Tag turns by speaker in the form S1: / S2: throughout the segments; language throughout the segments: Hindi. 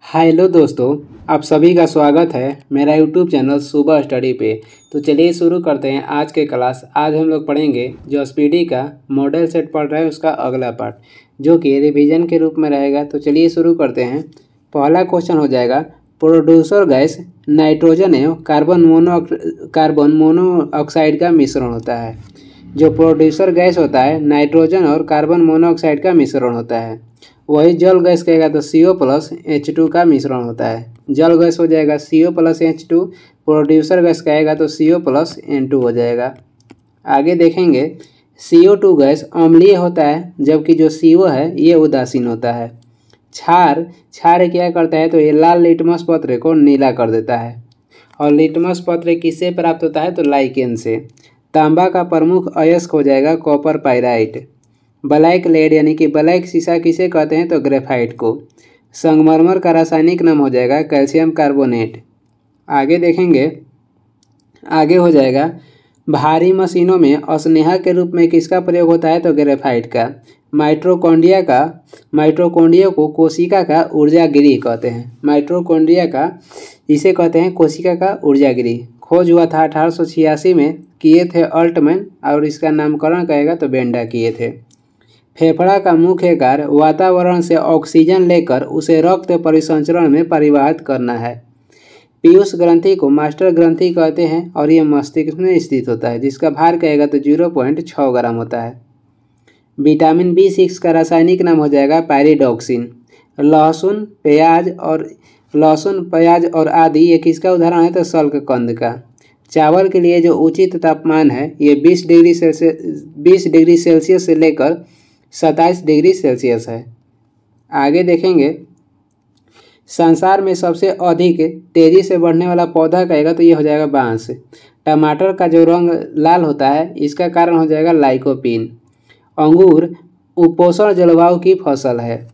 S1: हेलो दोस्तों, आप सभी का स्वागत है मेरा यूट्यूब चैनल सुबह स्टडी पे। तो चलिए शुरू करते हैं आज के क्लास। आज हम लोग पढ़ेंगे जो एसपीडी का मॉडल सेट पढ़ रहे हैं उसका अगला पार्ट जो कि रिवीजन के रूप में रहेगा। तो चलिए शुरू करते हैं। पहला क्वेश्चन हो जाएगा, प्रोड्यूसर गैस नाइट्रोजन एवं कार्बन मोनोऑक्साइड का मिश्रण होता है। जो प्रोड्यूसर गैस होता है नाइट्रोजन और कार्बन मोनोऑक्साइड का मिश्रण होता है। वही जल गैस कहेगा तो CO+H2 का मिश्रण होता है। जल गैस हो जाएगा CO+H2, प्रोड्यूसर गैस कहेगा तो CO+N2 हो जाएगा। आगे देखेंगे, CO2 गैस अम्लीय होता है जबकि जो CO है ये उदासीन होता है। क्षार क्या करता है तो ये लाल लिटमस पत्र को नीला कर देता है। और लिटमस पत्र किससे प्राप्त होता है तो लाइकेन से। तांबा का प्रमुख अयस्क हो जाएगा कॉपर पाइराइट। ब्लैक लेड यानी कि ब्लैक शीशा किसे कहते हैं तो ग्रेफाइट को। संगमरमर का रासायनिक नाम हो जाएगा कैल्शियम कार्बोनेट। आगे देखेंगे, आगे हो जाएगा, भारी मशीनों में स्नेहा के रूप में किसका प्रयोग होता है तो ग्रेफाइट का। माइटोकॉन्ड्रिया को कोशिका का ऊर्जा गृह कहते हैं। माइटोकॉन्ड्रिया का इसे कहते हैं कोशिका का ऊर्जा गृह। खोज हुआ था 1886 में, किए थे अल्टमैन, और इसका नामकरण कहेगा तो बेंडा किए थे। फेफड़ा का मुख्य कार्य वातावरण से ऑक्सीजन लेकर उसे रक्त परिसंचरण में परिवाहित करना है। पीयूष ग्रंथि को मास्टर ग्रंथि कहते हैं और ये मस्तिष्क में स्थित होता है, जिसका भार कहेगा तो 0.6 ग्राम होता है। विटामिन B6 का रासायनिक नाम हो जाएगा पायरिडॉक्सिन। लहसुन प्याज और आदि ये किसका उदाहरण है तो शल्ककंद का। चावल के लिए जो उचित तापमान है ये 20 डिग्री सेल्सियस से लेकर 27 डिग्री सेल्सियस है। आगे देखेंगे, संसार में सबसे अधिक तेजी से बढ़ने वाला पौधा कहेगा तो ये हो जाएगा बांस। टमाटर का जो रंग लाल होता है इसका कारण हो जाएगा लाइकोपीन। अंगूर उपोष्ण जलवायु की फसल है।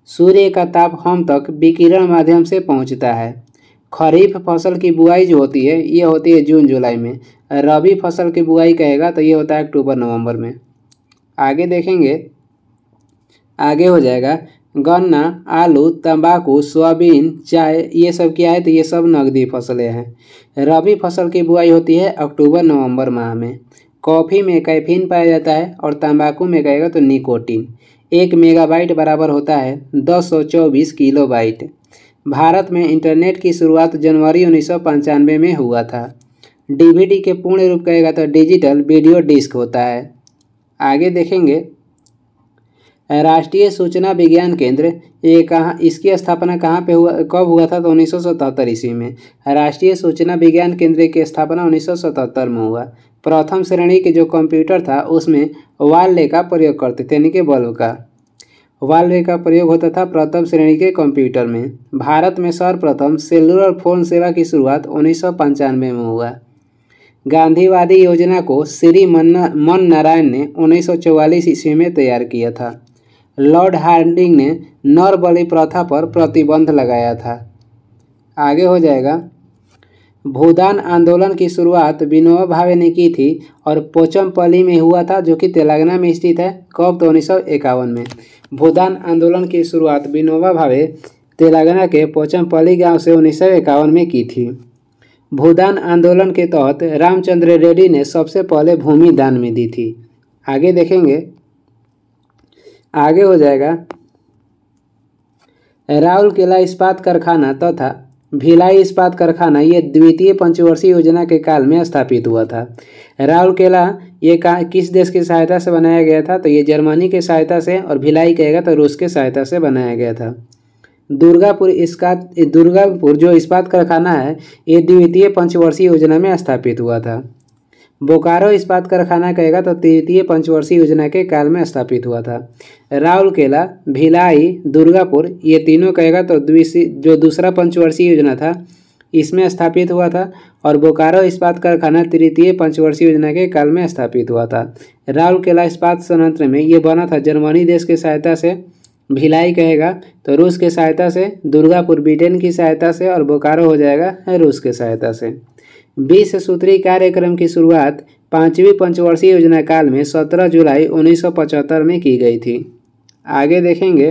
S1: सूर्य का ताप हम तक विकिरण माध्यम से पहुंचता है। खरीफ फसल की बुआई जो होती है ये होती है जून जुलाई में। रबी फसल की बुआई कहेगा तो ये होता है अक्टूबर नवंबर में। आगे देखेंगे, आगे हो जाएगा, गन्ना, आलू, तंबाकू, सोयाबीन, चाय ये सब क्या है तो ये सब नकदी फसलें हैं। रबी फसल की बुआई होती है अक्टूबर नवंबर माह में। कॉफ़ी में कैफीन पाया जाता है और तंबाकू में कहेगा तो निकोटीन। 1 मेगाबाइट बराबर होता है 1024 किलोबाइट। भारत में इंटरनेट की शुरुआत जनवरी 1995 में हुआ था। DVD के पूर्ण रूप कहेगा तो डिजिटल वीडियो डिस्क होता है। आगे देखेंगे, राष्ट्रीय सूचना विज्ञान केंद्र इसकी स्थापना कब हुआ था तो 1977 ईस्वी में। राष्ट्रीय सूचना विज्ञान केंद्र की स्थापना 1977 में हुआ। प्रथम श्रेणी के जो कंप्यूटर था उसमें वाल्व का प्रयोग करते थे, यानी कि बल्ब का वाल्व का प्रयोग होता था प्रथम श्रेणी के कंप्यूटर में। भारत में सर्वप्रथम सेलुलर फोन सेवा की शुरुआत 1995 में हुआ। गांधीवादी योजना को श्री मन नारायण ने 1944 ईस्वी में तैयार किया था। लॉर्ड हार्डिंग ने नर बलि प्रथा पर प्रतिबंध लगाया था। आगे हो जाएगा, भूदान आंदोलन की शुरुआत विनोबा भावे ने की थी और पोचमपल्ली में हुआ था जो कि तेलंगाना में स्थित है। कब तो 1951 में। भूदान आंदोलन की शुरुआत विनोबा भावे तेलंगाना के पोचमपल्ली गांव से 1951 में की थी। भूदान आंदोलन के तहत रामचंद्र रेड्डी ने सबसे पहले भूमि दान में दी थी। आगे देखेंगे, आगे हो जाएगा, राउरकेला इस्पात कारखाना तथा भिलाई इस्पात कारखाना ये द्वितीय पंचवर्षीय योजना के काल में स्थापित हुआ था। राउरकेला ये किस देश की सहायता से बनाया गया था तो ये जर्मनी की सहायता से, और भिलाई कहेगा तो रूस की सहायता से बनाया गया था। दुर्गापुर जो इस्पात कारखाना है ये द्वितीय पंचवर्षीय योजना में स्थापित हुआ था। बोकारो इस्पात कारखाना कहेगा तो तृतीय पंचवर्षीय योजना के काल में स्थापित हुआ था। राउरकेला, भिलाई, दुर्गापुर ये तीनों कहेगा तो जो दूसरा पंचवर्षीय योजना था इसमें स्थापित हुआ था, और बोकारो इस्पात कारखाना तृतीय पंचवर्षीय योजना के काल में स्थापित हुआ था। राउरकेला इस्पात संयंत्र में ये बना था जर्मनी देश की सहायता से। भिलाई कहेगा तो रूस की सहायता से, दुर्गापुर ब्रिटेन की सहायता से, और बोकारो हो जाएगा रूस की सहायता से। 20 सूत्री कार्यक्रम की शुरुआत 5वीं पंचवर्षीय योजना काल में 17 जुलाई 1975 में की गई थी। आगे देखेंगे,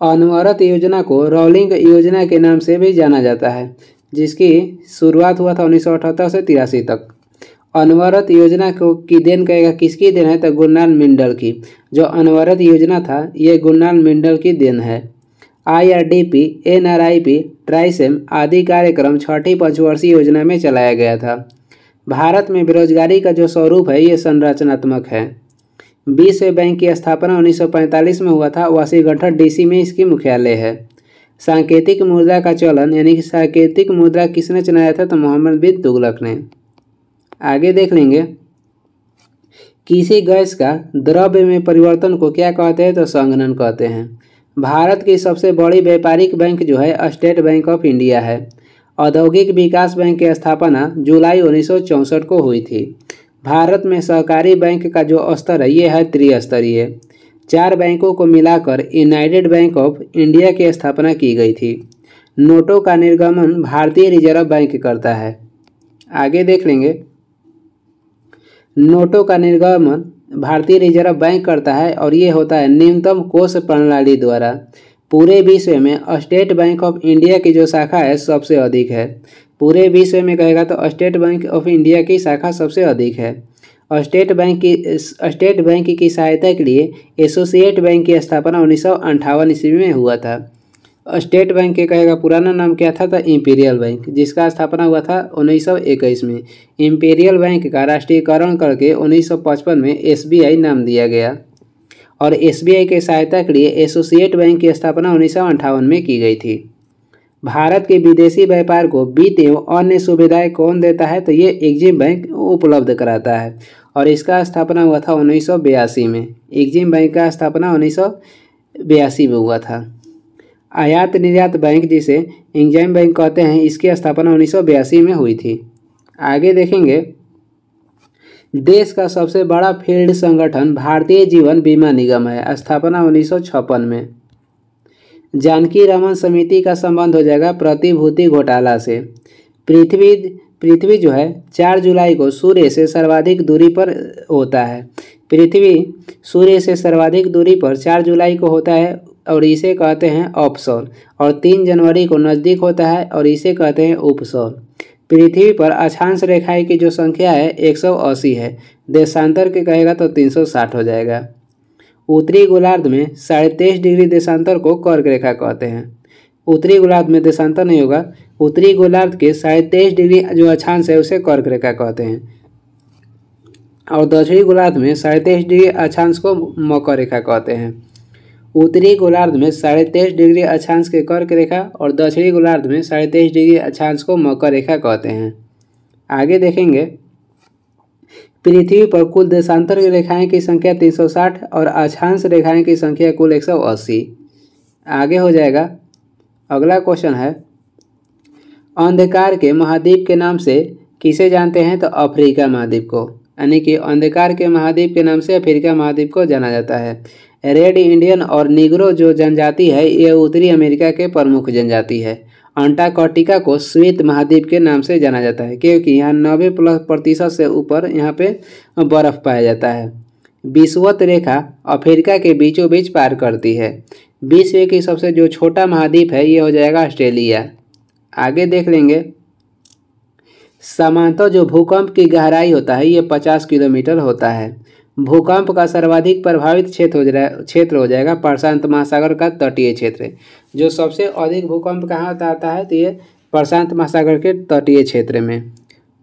S1: अनवरत योजना को रॉलिंग योजना के नाम से भी जाना जाता है, जिसकी शुरुआत हुआ था 1978 से 83 तक। अनवरत योजना को की देन कहेगा किसकी देन है, तो गुरनाल मंडल की। जो अनवरत योजना था ये गुरनाल मंडल की देन है। IRDP, NRIP, ट्राइसेम आदि कार्यक्रम छठी पंचवर्षीय योजना में चलाया गया था। भारत में बेरोजगारी का जो स्वरूप है ये संरचनात्मक है। विश्व बैंक की स्थापना 1945 में हुआ था। वाशिंगटन DC में इसकी मुख्यालय है। सांकेतिक मुद्रा का चलन यानी कि सांकेतिक मुद्रा किसने चलाया था, तो मोहम्मद बिन तुगलक ने। आगे देख लेंगे, किसी गैस का द्रव्य में परिवर्तन को क्या कहते हैं, तो संघनन कहते हैं। भारत की सबसे बड़ी व्यापारिक बैंक जो है स्टेट बैंक ऑफ इंडिया है। औद्योगिक विकास बैंक की स्थापना जुलाई 1964 को हुई थी। भारत में सहकारी बैंक का जो स्तर है ये है त्रिस्तरीय। 4 बैंकों को मिलाकर यूनाइटेड बैंक ऑफ इंडिया की स्थापना की गई थी। नोटों का निर्गमन भारतीय रिजर्व बैंक करता है। आगे देख लेंगे, नोटों का निर्गमन भारतीय रिजर्व बैंक करता है और ये होता है न्यूनतम कोष प्रणाली द्वारा। पूरे विश्व में स्टेट बैंक ऑफ इंडिया की जो शाखा है सबसे अधिक है। पूरे विश्व में कहेगा तो स्टेट बैंक ऑफ इंडिया की शाखा सबसे अधिक है। स्टेट बैंक की सहायता के लिए एसोसिएट बैंक की स्थापना 1958 ईस्वी में हुआ था। स्टेट बैंक के कहेगा पुराना नाम क्या था, तो इंपीरियल बैंक, जिसका स्थापना हुआ था 1921 में। इंपीरियल बैंक का राष्ट्रीयकरण करके 1955 में SBI नाम दिया गया और SBI के सहायता के लिए एसोसिएट बैंक की स्थापना 1958 में की गई थी। भारत के विदेशी व्यापार को वित्त एवं अन्य सुविधाएं कौन देता है, तो ये एग्जिम बैंक उपलब्ध कराता है और इसका स्थापना हुआ था 1982 में। एग्जिम बैंक का स्थापना 1982 में हुआ था। आयात निर्यात बैंक, जिसे एग्जिम बैंक कहते हैं, इसकी स्थापना 1982 में हुई थी। आगे देखेंगे, देश का सबसे बड़ा फील्ड संगठन भारतीय जीवन बीमा निगम है। स्थापना 1956 में। जानकी रमन समिति का संबंध हो जाएगा प्रतिभूति घोटाला से। पृथ्वी जो है 4 जुलाई को सूर्य से सर्वाधिक दूरी पर होता है। पृथ्वी सूर्य से सर्वाधिक दूरी पर 4 जुलाई को होता है और इसे कहते हैं अपसौर, और 3 जनवरी को नज़दीक होता है और इसे कहते हैं उपसौर। पृथ्वी पर अक्षांश रेखाएं की जो संख्या है 180 है। देशांतर के कहेगा तो 360 हो जाएगा। उत्तरी गोलार्ध में 23.5 डिग्री देशांतर को कर्क रेखा कहते हैं। उत्तरी गोलार्ध में देशांतर नहीं होगा। उत्तरी गोलार्ध के 23.5 डिग्री जो अक्षांश है उसे कर्क रेखा कहते हैं और दक्षिणी गोलार्ध में 23.5 डिग्री अक्षांश को मकर रेखा कहते हैं। उत्तरी गोलार्ध में 23.5 डिग्री अक्षांश के कर्क रेखा और दक्षिणी गोलार्ध में 23.5 डिग्री अक्षांश को मकर रेखा कहते हैं। आगे देखेंगे, पृथ्वी पर कुल देशांतर रेखाएं की संख्या 360 और अक्षांश रेखाएं की संख्या कुल 180। आगे हो जाएगा, अगला क्वेश्चन है, अंधकार के महाद्वीप के नाम से किसे जानते हैं, तो अफ्रीका महाद्वीप को, यानी कि अंधकार के महाद्वीप के नाम से अफ्रीका महाद्वीप को जाना जाता है। रेड इंडियन और निग्रो जो जनजाति है ये उत्तरी अमेरिका के प्रमुख जनजाति है। अंटार्कटिका को श्वेत महाद्वीप के नाम से जाना जाता है क्योंकि यहाँ 90% से ऊपर यहाँ पे बर्फ पाया जाता है। विषुवत रेखा अफ्रीका के बीचों बीच पार करती है। विश्व की सबसे जो छोटा महाद्वीप है ये हो जाएगा ऑस्ट्रेलिया। आगे देख लेंगे, सामान्यतः जो भूकंप की गहराई होता है ये 50 किलोमीटर होता है। भूकंप का सर्वाधिक प्रभावित क्षेत्र हो जाएगा प्रशांत महासागर का तटीय क्षेत्र। जो सबसे अधिक भूकंप कहाँ आता है, तो ये प्रशांत महासागर के तटीय क्षेत्र में।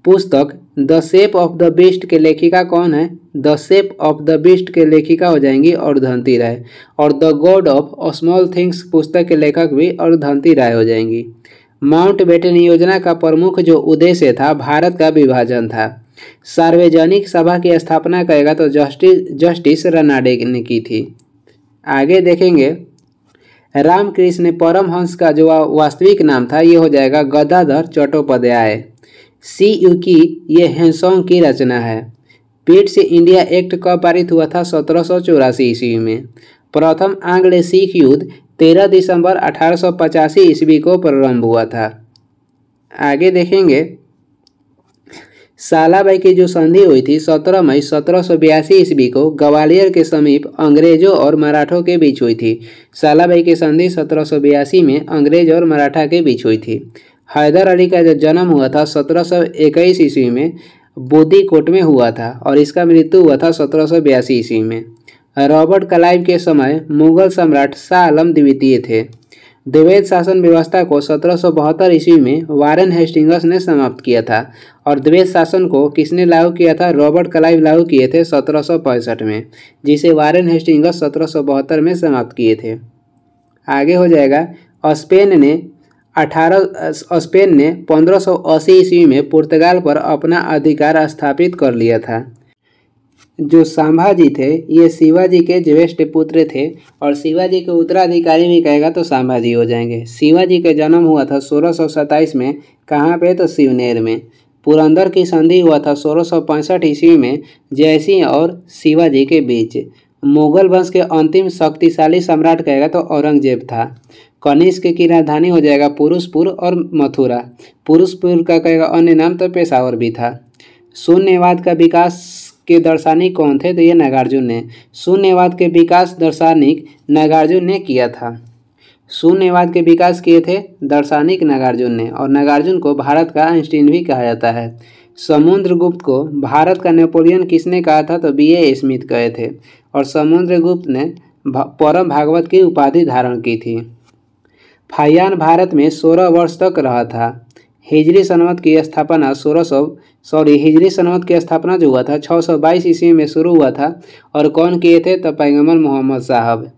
S1: पुस्तक the shape of the beast के लेखिका कौन है, the shape of the beast के लेखिका हो जाएंगी अरुंधति राय, और the God of small things पुस्तक के लेखक भी अरुंधति राय हो जाएंगी। माउंटबेटन योजना का प्रमुख जो उद्देश्य था भारत का विभाजन था। सार्वजनिक सभा की स्थापना करेगा तो जस्टिस रनाडे ने की थी। आगे देखेंगे, रामकृष्ण परमहंस का जो वास्तविक नाम था ये हो जाएगा गदाधर चट्टोपाध्याय। CU की ये हेनसोंग की रचना है। पिट्स इंडिया एक्ट कब पारित हुआ था, 1784 ईस्वी में। प्रथम आंग्ल सिख युद्ध 13 दिसंबर 1885 ईस्वी को प्रारंभ हुआ था। आगे देखेंगे, सालाबाई की जो संधि हुई थी 17 मई 1782 ईस्वी को ग्वालियर के समीप अंग्रेजों और मराठों के बीच हुई थी। सालाबाई की संधि 1782 में अंग्रेज और मराठा के बीच हुई थी। हैदर अली का जो जन्म हुआ था 1721 ईस्वी में बोदीकोट में हुआ था और इसका मृत्यु हुआ था 1782 ईस्वी में। रॉबर्ट क्लाइव के समय मुगल सम्राट शाह आलम द्वितीय थे। द्वैध शासन व्यवस्था को 1772 ईस्वी में वारेन हेस्टिंग्स ने समाप्त किया था और द्वैध शासन को किसने लागू किया था? रॉबर्ट क्लाइव लागू किए थे 1765 में, जिसे वारेन हेस्टिंग्स 1772 में समाप्त किए थे। आगे हो जाएगा स्पेन ने 1580 ईस्वी में पुर्तगाल पर अपना अधिकार स्थापित कर लिया था। जो संभाजी थे ये शिवाजी के ज्येष्ठ पुत्र थे और शिवाजी के उत्तराधिकारी भी कहेगा तो संभाजी हो जाएंगे। शिवाजी का जन्म हुआ था 1627 में, कहाँ पे? तो शिवनेर में। पुरंदर की संधि हुआ था 1665 ईस्वी में जयसिंह और शिवाजी के बीच। मुगल वंश के अंतिम शक्तिशाली सम्राट कहेगा तो औरंगजेब था। कनिष्क की राजधानी हो जाएगा पुरुषपुर और मथुरा। पुरुषपुर का कहेगा अन्य नाम तो पेशावर भी था। शून्यवाद का विकास के दार्शनिक कौन थे? तो ये नागार्जुन ने। शून्यवाद के विकास दार्शनिक नागार्जुन ने किया था। शून्यवाद के विकास किए थे दार्शनिक नागार्जुन ने और नागार्जुन को भारत का आइंस्टीन भी कहा जाता है। समुद्रगुप्त को भारत का नेपोलियन किसने कहा था? तो B.A. स्मिथ कहे थे और समुद्रगुप्त ने परम भागवत की उपाधि धारण की थी। फाहियान भारत में 16 वर्ष तक रहा था। हिजरी सनमत की स्थापना हिजरी सनमत की स्थापना जो हुआ था 622 ईस्वी में शुरू हुआ था और कौन किए थे? तो पैगंबर मोहम्मद साहब।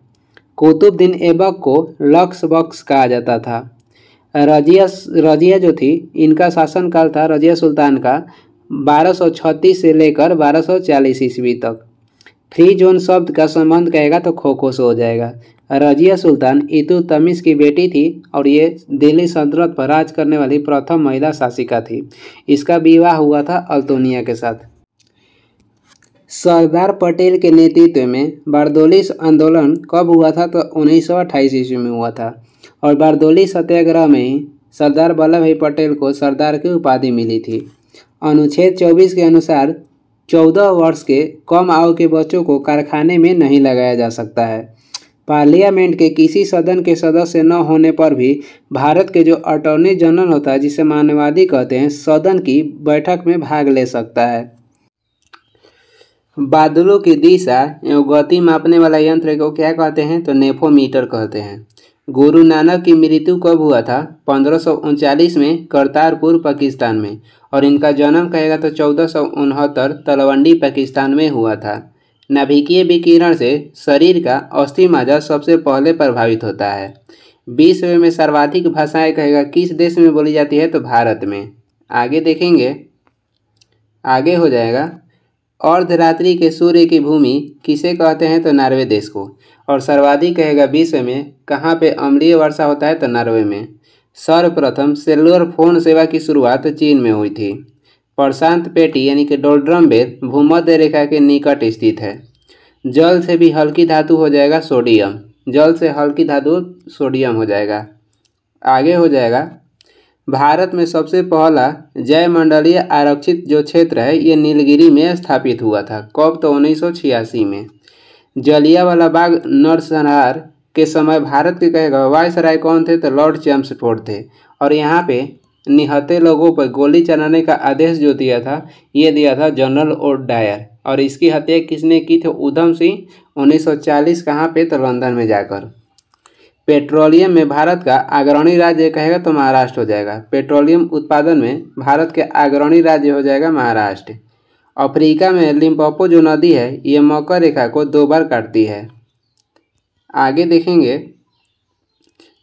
S1: कुतुबुद्दीन ऐबक को लक्स बख्श कहा जाता था। रजिया जो थी इनका शासनकाल था, रजिया सुल्तान का 1236 से लेकर 1240 ईस्वी तक। फ्री जोन शब्द का संबंध कहेगा तो खो खो से हो जाएगा। रजिया सुल्तान इल्तुतमिश की बेटी थी और ये दिल्ली सल्तनत पर राज करने वाली प्रथम महिला शासिका थी। इसका विवाह हुआ था अल्तुनिया के साथ। सरदार पटेल के नेतृत्व में बारदोली आंदोलन कब हुआ था? तो 1928 ईस्वी में हुआ था और बारदोली सत्याग्रह में ही सरदार वल्लभ भाई पटेल को सरदार की उपाधि मिली थी। अनुच्छेद 24 के अनुसार 14 वर्ष के कम आयु के बच्चों को कारखाने में नहीं लगाया जा सकता है। पार्लियामेंट के किसी सदन के सदस्य न होने पर भी भारत के जो अटॉर्नी जनरल होता है जिसे मानवादी कहते हैं, सदन की बैठक में भाग ले सकता है। बादलों की दिशा एवं गति मापने वाला यंत्र को क्या कहते हैं? तो नेफोमीटर कहते हैं। गुरु नानक की मृत्यु कब हुआ था? 1539 में करतारपुर पाकिस्तान में और इनका जन्म कहेगा तो 1469 तलवंडी पाकिस्तान में हुआ था। नाभिकीय विकिरण से शरीर का अस्थि मज्जा सबसे पहले प्रभावित होता है। विश्व में सर्वाधिक भाषाएं कहेगा किस देश में बोली जाती है? तो भारत में। आगे देखेंगे, आगे हो जाएगा अर्धरात्रि के सूर्य की भूमि किसे कहते हैं? तो नॉर्वे देश को। और सर्वाधिक कहेगा विश्व में कहाँ पे अम्लीय वर्षा होता है? तो नॉर्वे में। सर्वप्रथम सेलुलर फोन सेवा की शुरुआत चीन में हुई थी। प्रशांत पेटी यानी कि डोल्ड्रम बेल भूमध्य रेखा के निकट स्थित है। जल से भी हल्की धातु हो जाएगा सोडियम। जल से हल्की धातु सोडियम हो जाएगा। आगे हो जाएगा भारत में सबसे पहला जयमंडलीय आरक्षित जो क्षेत्र है ये नीलगिरी में स्थापित हुआ था। कब? तो 1986 में। जलियांवाला बाग नरसंहार के समय भारत के कहेगा वायसराय कौन थे? तो लॉर्ड चैम्सफोर्ड थे और यहाँ पे निहत्थे लोगों पर गोली चलाने का आदेश जो दिया था ये दिया था जनरल ओडायर और इसकी हत्या किसने की थी? उधम सिंह 1940 कहाँ पे? तो लंदन में जाकर। पेट्रोलियम में भारत का अग्रणी राज्य कहेगा तो महाराष्ट्र हो जाएगा। पेट्रोलियम उत्पादन में भारत के अग्रणी राज्य हो जाएगा महाराष्ट्र। अफ्रीका में लिम्पोपो जो नदी है ये मकर रेखा को 2 बार काटती है। आगे देखेंगे,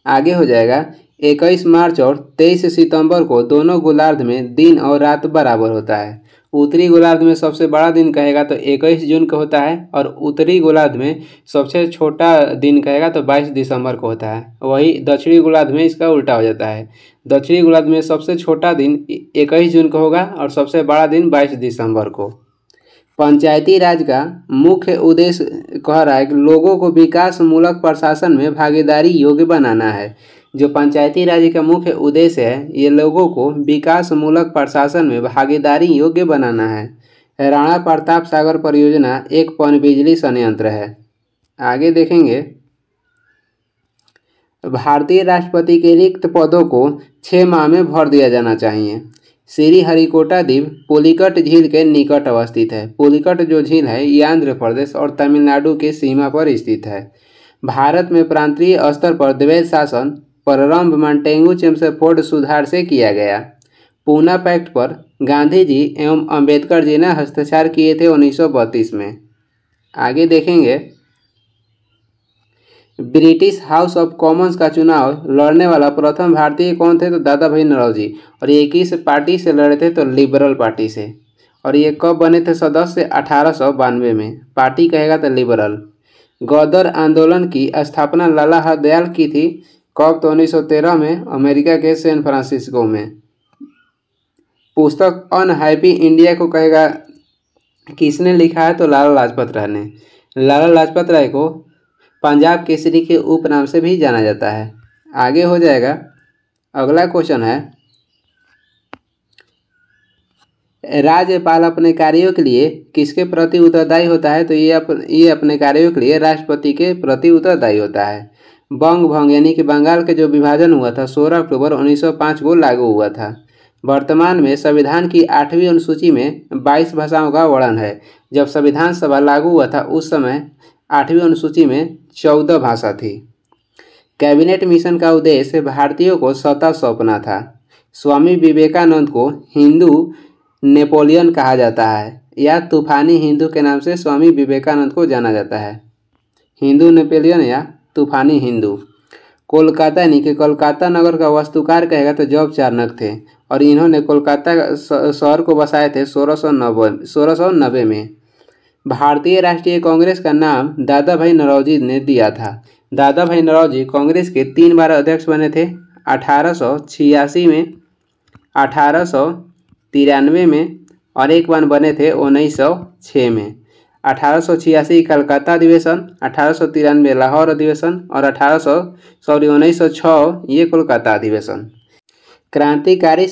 S1: आगे हो जाएगा 21 मार्च और 23 सितंबर को दोनों गोलार्ध में दिन और रात बराबर होता है। उत्तरी गोलार्ध में सबसे बड़ा दिन कहेगा तो 21 जून को होता है और उत्तरी गोलार्ध में सबसे छोटा दिन कहेगा तो 22 दिसंबर को होता है। वही दक्षिणी गोलार्ध में इसका उल्टा हो जाता है। दक्षिणी गोलार्ध में सबसे छोटा दिन 21 जून को होगा और सबसे बड़ा दिन 22 दिसंबर को। पंचायती राज का मुख्य उद्देश्य कह रहा है कि लोगों को विकास मूलक प्रशासन में भागीदारी योग्य बनाना है। जो पंचायती राज का मुख्य उद्देश्य है ये लोगों को विकास मूलक प्रशासन में भागीदारी योग्य बनाना है। राणा प्रताप सागर परियोजना एक पनबिजली संयंत्र है। आगे देखेंगे, भारतीय राष्ट्रपति के रिक्त पदों को 6 माह में भर दिया जाना चाहिए। श्री हरिकोटा द्वीप पुलिकट झील के निकट अवस्थित है। पुलिकट जो झील है ये आंध्र प्रदेश और तमिलनाडु के सीमा पर स्थित है। भारत में प्रांतीय स्तर पर द्वैध शासन प्रारंभ मॉन्टेग्यू चेम्सफोर्ड सुधार से किया गया। पूना पैक्ट पर गांधी जी एवं अंबेडकर जी ने हस्ताक्षर किए थे 1932 में। आगे देखेंगे, ब्रिटिश हाउस ऑफ कॉमन्स का चुनाव लड़ने वाला प्रथम भारतीय कौन थे? तो दादा भाई नौरोजी। और ये किस पार्टी से लड़े थे? तो लिबरल पार्टी से। और ये कब बने थे सदस्य? 1892 में। पार्टी कहेगा तो लिबरल। गदर आंदोलन की स्थापना लाला हरदयाल की थी। कब? तो 1913 में अमेरिका के सैन फ्रांसिस्को में। पुस्तक अनहैप्पी इंडिया को कहेगा किसने लिखा है? तो लाला लाजपत राय ने। लाला लाजपत राय को पंजाब केसरी के उपनाम से भी जाना जाता है। आगे हो जाएगा, अगला क्वेश्चन है, राज्यपाल अपने कार्यों के लिए किसके प्रति उत्तरदायी होता है? तो ये अपने कार्यों के लिए राष्ट्रपति के प्रति उत्तरदायी होता है। बंग भंग यानी कि बंगाल के जो विभाजन हुआ था 16 अक्टूबर 1905 को लागू हुआ था। वर्तमान में संविधान की 8वीं अनुसूची में 22 भाषाओं का वर्णन है। जब संविधान सभा लागू हुआ था उस समय 8वीं अनुसूची में 14 भाषा थी। कैबिनेट मिशन का उद्देश्य भारतीयों को सत्ता सौंपना था। स्वामी विवेकानंद को हिंदू नेपोलियन कहा जाता है या तूफानी हिंदू के नाम से स्वामी विवेकानंद को जाना जाता है। हिंदू नेपोलियन या तूफानी हिंदू। कोलकाता यानी कि कोलकाता नगर का वास्तुकार कहेगा तो जॉब चार्नक थे और इन्होंने कोलकाता शहर को बसाए थे 1690 में। भारतीय राष्ट्रीय कांग्रेस का नाम दादा भाई नौरोजी ने दिया था। दादा भाई नौरोजी कांग्रेस के 3 बार अध्यक्ष बने थे, 1886 में, 1893 में और एक बार बने थे 1906 में। 1886 कलकत्ता अधिवेशन, 1893 लाहौर अधिवेशन और 1906 ये कोलकाता अधिवेशन। क्रांतिकारी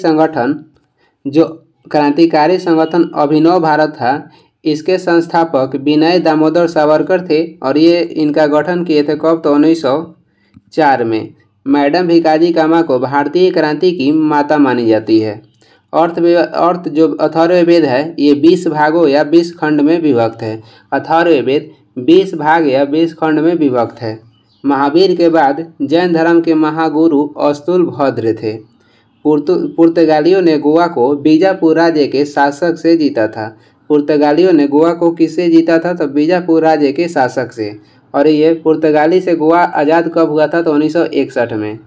S1: संगठन अभिनव भारत था। इसके संस्थापक विनय दामोदर सावरकर थे और ये इनका गठन किए थे कब? तो 1904 में। मैडम भिकाजी कामा को भारतीय क्रांति की माता मानी जाती है। अर्थ जो अथर्ववेद है ये 20 भागों या 20 खंड में विभक्त है। अथर्ववेद 20 भाग या 20 खंड में विभक्त है। महावीर के बाद जैन धर्म के महागुरु अस्तुलभद्र थे। पुर्तगालियों ने गोवा को बीजापुर राज्य के शासक से जीता था। पुर्तगालियों ने गोवा को किससे जीता था? तो बीजापुर राज्य के शासक से। और ये पुर्तगाली से गोवा आज़ाद कब हुआ था? तो 1961 में।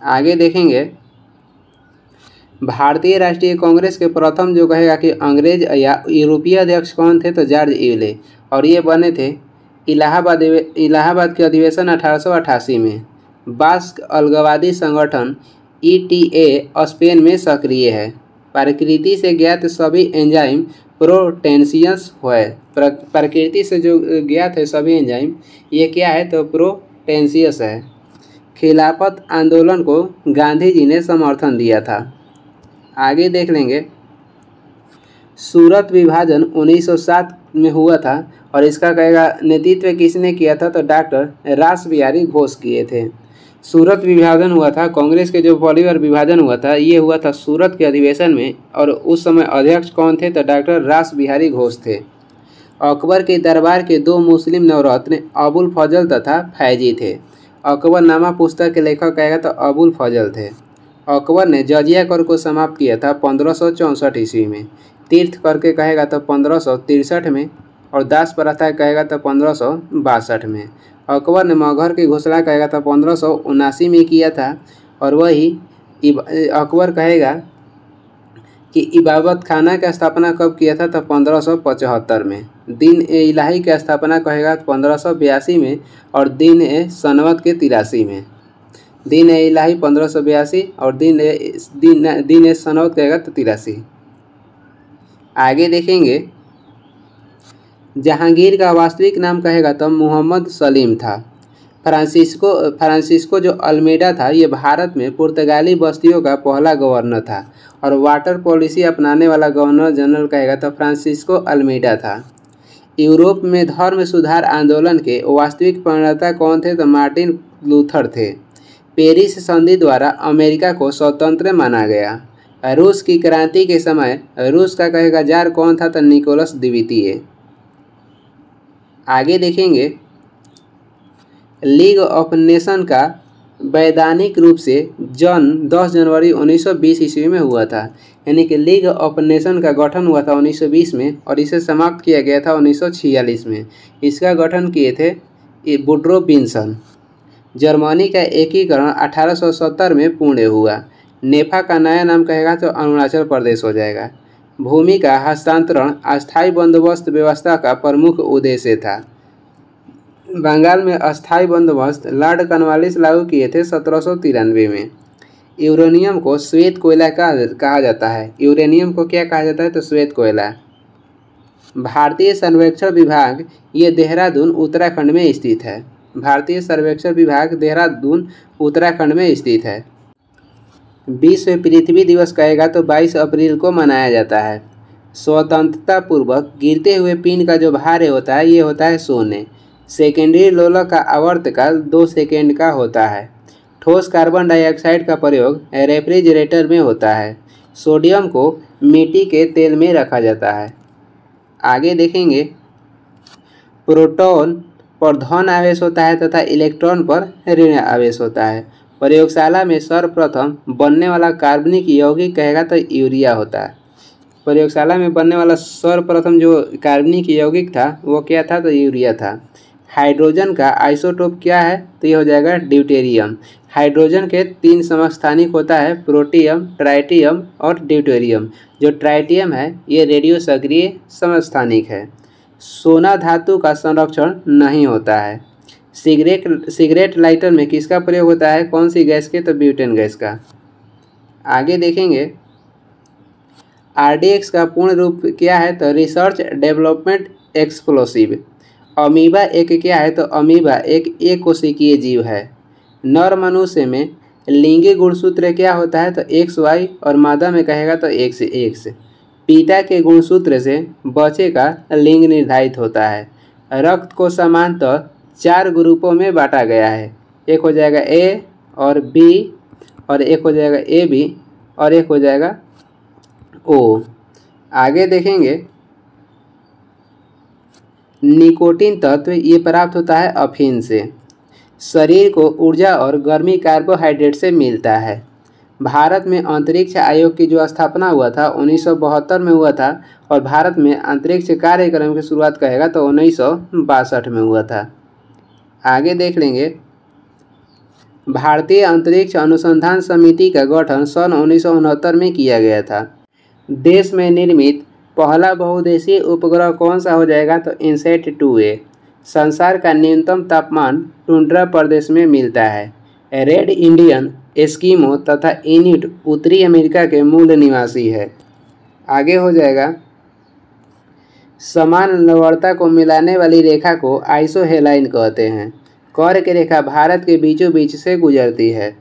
S1: आगे देखेंगे, भारतीय राष्ट्रीय कांग्रेस के प्रथम जो कहेगा कि अंग्रेज या यूरोपीय अध्यक्ष कौन थे? तो जॉर्ज इवले। और ये बने थे इलाहाबाद के अधिवेशन 1888 में। बास्क अलगाववादी संगठन ETA स्पेन में सक्रिय है। प्रकृति से ज्ञात सभी एंजाइम प्रोटेंशियस है। प्रकृति से जो ज्ञात है सभी एंजाइम ये क्या है? तो प्रोटेंशियस है। खिलाफत आंदोलन को गांधी जी ने समर्थन दिया था। आगे देख लेंगे, सूरत विभाजन 1907 में हुआ था और इसका कहेगा नेतृत्व किसने किया था? तो डॉक्टर रासबिहारी घोष किए थे। सूरत विभाजन हुआ था, कांग्रेस के जो पहली बार विभाजन हुआ था ये हुआ था सूरत के अधिवेशन में और उस समय अध्यक्ष कौन थे? तो डॉक्टर रासबिहारी घोष थे। अकबर के दरबार के 2 मुस्लिम नवरत्न अबुल फजल तथा फैजी थे। अकबरनामा पुस्तक के लेखक कहेगा तो अबुल फजल थे। अकबर ने जजिया कर को समाप्त किया था 1564 ईस्वी में। तीर्थ कर के कहेगा तो 1563 में और दास प्रथा कहेगा तो 1562 में। अकबर ने मगहर की घोषणा कहेगा तो 1579 में किया था और वही अकबर कहेगा कि इबादत खाना की स्थापना कब किया था? तो 1575 में। दिन इलाही की स्थापना कहेगा 1582 में और दिन सनवत के 83 में। दिन इलाही 1582 और दिन सनवत कहेगा तो 83। आगे देखेंगे, जहांगीर का वास्तविक नाम कहेगा तो मोहम्मद सलीम था। फ्रांसिस्को जो अल्मेडा था, ये भारत में पुर्तगाली बस्तियों का पहला गवर्नर था और वाटर पॉलिसी अपनाने वाला गवर्नर जनरल कहेगा तो फ्रांसिस्को अल्मेडा था। यूरोप में धर्म सुधार आंदोलन के वास्तविक प्रणेता कौन थे? तो मार्टिन लूथर थे। पेरिस संधि द्वारा अमेरिका को स्वतंत्र माना गया। रूस की क्रांति के समय रूस का कहेगा जार कौन था? तो निकोलस द्वितीय। आगे देखेंगे, लीग ऑफ नेशन का वैधानिक रूप से जन्म 10 जनवरी 1920 ईस्वी में हुआ था। यानी कि लीग ऑफ नेशन का गठन हुआ था 1920 में और इसे समाप्त किया गया था 1946 में। इसका गठन किए थे वुड्रो विल्सन। जर्मनी का एकीकरण 1870 में पूर्ण हुआ। नेफा का नया नाम कहेगा तो अरुणाचल प्रदेश हो जाएगा। भूमि का हस्तांतरण अस्थायी बंदोबस्त व्यवस्था का प्रमुख उद्देश्य था। बंगाल में अस्थायी बंदोबस्त लॉर्ड कॉर्नवालिस लागू किए थे 1793 में। यूरेनियम को श्वेत कोयला कहा जाता है। यूरेनियम को क्या कहा जाता है? तो श्वेत कोयला। भारतीय सर्वेक्षण विभाग ये देहरादून उत्तराखंड में स्थित है। भारतीय सर्वेक्षण विभाग देहरादून उत्तराखंड में स्थित है। विश्व पृथ्वी दिवस कहेगा तो 22 अप्रैल को मनाया जाता है। स्वतंत्रता पूर्वक गिरते हुए पिंड का जो भार होता है ये होता है सोने। सेकेंडरी लोलक का आवर्तकाल 2 सेकेंड का होता है। ठोस कार्बन डाइऑक्साइड का प्रयोग रेफ्रिजरेटर में होता है। सोडियम को मिट्टी के तेल में रखा जाता है। आगे देखेंगे, प्रोटॉन पर धन आवेश होता है तथा इलेक्ट्रॉन पर ऋण आवेश होता है। प्रयोगशाला में सर्वप्रथम बनने वाला कार्बनिक यौगिक कहेगा तो यूरिया होता है। प्रयोगशाला में बनने वाला सर्वप्रथम जो कार्बनिक यौगिक था वो क्या था? तो यूरिया था। हाइड्रोजन का आइसोटोप क्या है? तो ये हो जाएगा ड्यूटेरियम। हाइड्रोजन के 3 समस्थानिक होता है, प्रोटियम, ट्राइटियम और ड्यूटेरियम। जो ट्राइटियम है ये रेडियो सक्रिय समस्थानिक है। सोना धातु का संरक्षण नहीं होता है। सिगरेट लाइटर में किसका प्रयोग होता है? कौन सी गैस के? तो ब्यूटेन गैस का। आगे देखेंगे, RDX का पूर्ण रूप क्या है? तो रिसर्च डेवलपमेंट एक्सप्लोसिव। अमीबा एक क्या है? तो अमीबा एक कोशिकीय जीव है। नर मनुष्य में लिंगी गुणसूत्र क्या होता है? तो XY और मादा में कहेगा तो X। पिता के गुणसूत्र से बच्चे का लिंग निर्धारित होता है। रक्त को सामान्यतः 4 ग्रुपों में बांटा गया है। एक हो जाएगा A और B और एक हो जाएगा AB और एक हो जाएगा O। आगे देखेंगे, निकोटीन तत्व ये प्राप्त होता है अफीन से। शरीर को ऊर्जा और गर्मी कार्बोहाइड्रेट से मिलता है। भारत में अंतरिक्ष आयोग की जो स्थापना हुआ था 1972 में हुआ था और भारत में अंतरिक्ष कार्यक्रम की शुरुआत कहेगा तो 1962 में हुआ था। आगे देख लेंगे, भारतीय अंतरिक्ष अनुसंधान समिति का गठन सन 1969 में किया गया था। देश में निर्मित पहला बहुउद्देशीय उपग्रह कौन सा हो जाएगा? तो इनसैट 2A। संसार का न्यूनतम तापमान टुंड्रा प्रदेश में मिलता है। रेड इंडियन, एस्किमो तथा इन्यूट उत्तरी अमेरिका के मूल निवासी है। आगे हो जाएगा, समान लवणता को मिलाने वाली रेखा को आइसोहेलाइन कहते हैं। कर्क रेखा भारत के बीचों बीच से गुजरती है।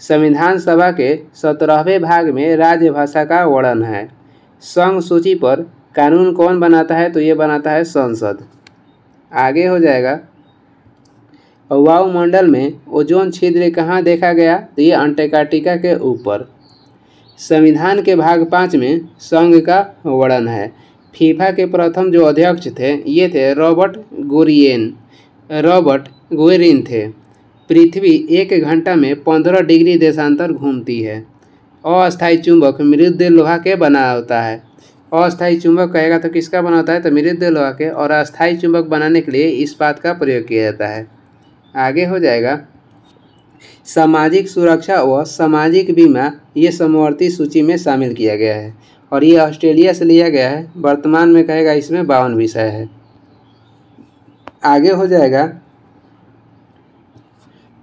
S1: संविधान सभा के 17वें भाग में राजभाषा का वर्णन है। संघ सूची पर कानून कौन बनाता है? तो ये बनाता है संसद। आगे हो जाएगा, वायुमंडल में ओजोन छिद्र कहाँ देखा गया? तो ये अंटार्कटिका के ऊपर। संविधान के भाग 5 में संघ का वर्णन है। फीफा के प्रथम जो अध्यक्ष थे ये थे रॉबर्ट गुएरिन थे। पृथ्वी 1 घंटा में 15 डिग्री देशांतर घूमती है। अस्थायी चुंबक मृद लोहा के बना होता है। अस्थायी चुंबक कहेगा तो किसका बना होता है? तो मृद लोहा के। और अस्थायी चुंबक बनाने के लिए इस्पात का प्रयोग किया जाता है। आगे हो जाएगा, सामाजिक सुरक्षा व सामाजिक बीमा ये समवर्ती सूची में शामिल किया गया है और ये ऑस्ट्रेलिया से लिया गया है। वर्तमान में कहेगा इसमें 52 विषय है। आगे हो जाएगा,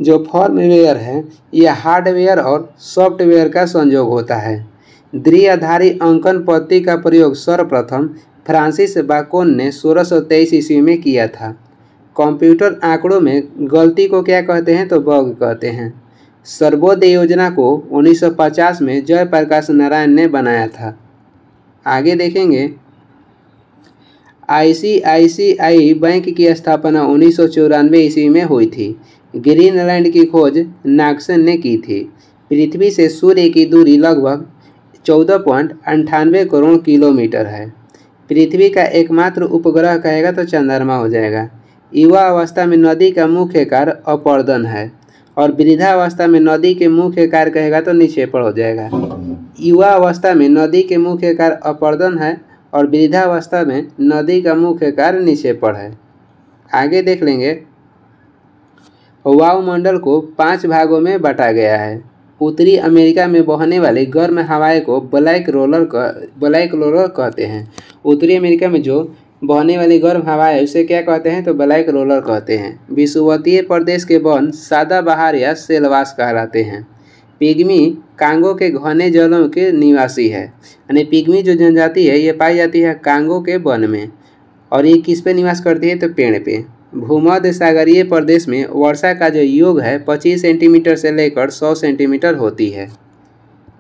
S1: जो फर्मवेयर है यह हार्डवेयर और सॉफ्टवेयर का संयोग होता है। द्विआधारी अंकन पद्धति का प्रयोग सर्वप्रथम फ्रांसिस बाकोन ने 1623 ईस्वी में किया था। कंप्यूटर आंकड़ों में गलती को क्या कहते हैं? तो बग कहते हैं। सर्वोदय योजना को 1950 में जयप्रकाश नारायण ने बनाया था। आगे देखेंगे, आईसीआईसीआई बैंक की स्थापना 1994 ईस्वी में हुई थी। ग्रीनलैंड की खोज नाक्सन ने की थी। पृथ्वी से सूर्य की दूरी लगभग 14.98 करोड़ किलोमीटर है। पृथ्वी का एकमात्र उपग्रह कहेगा तो चंद्रमा हो जाएगा। युवा अवस्था में नदी का मुख्य कार्य अपरदन है और वृद्धावस्था में नदी के मुख्य कार्य कहेगा तो निक्षेपण हो जाएगा। युवा अवस्था में नदी के मुख्य कार्य अपरदन है और वृद्धावस्था में नदी का मुख्य कार्य निक्षेपण है। आगे देख लेंगे, वायुमंडल को 5 भागों में बांटा गया है। उत्तरी अमेरिका में बहने वाली गर्म हवाएं को ब्लैक रोलर कहते हैं। उत्तरी अमेरिका में जो बहने वाली गर्म हवा है उसे क्या कहते हैं? तो ब्लैक रोलर कहते हैं। विषुवतीय प्रदेश के वन सदाबहार या सेलवास कहलाते हैं। पिग्मी कांगो के घने जलों के निवासी है, यानी पिग्मी जो जनजाति है ये पाई जाती है कांगो के वन में। और ये किस पे निवास करती है? तो पेड़ पे। भूमध्य सागरीय प्रदेश में वर्षा का जो योग है 25 सेंटीमीटर से लेकर 100 सेंटीमीटर होती है।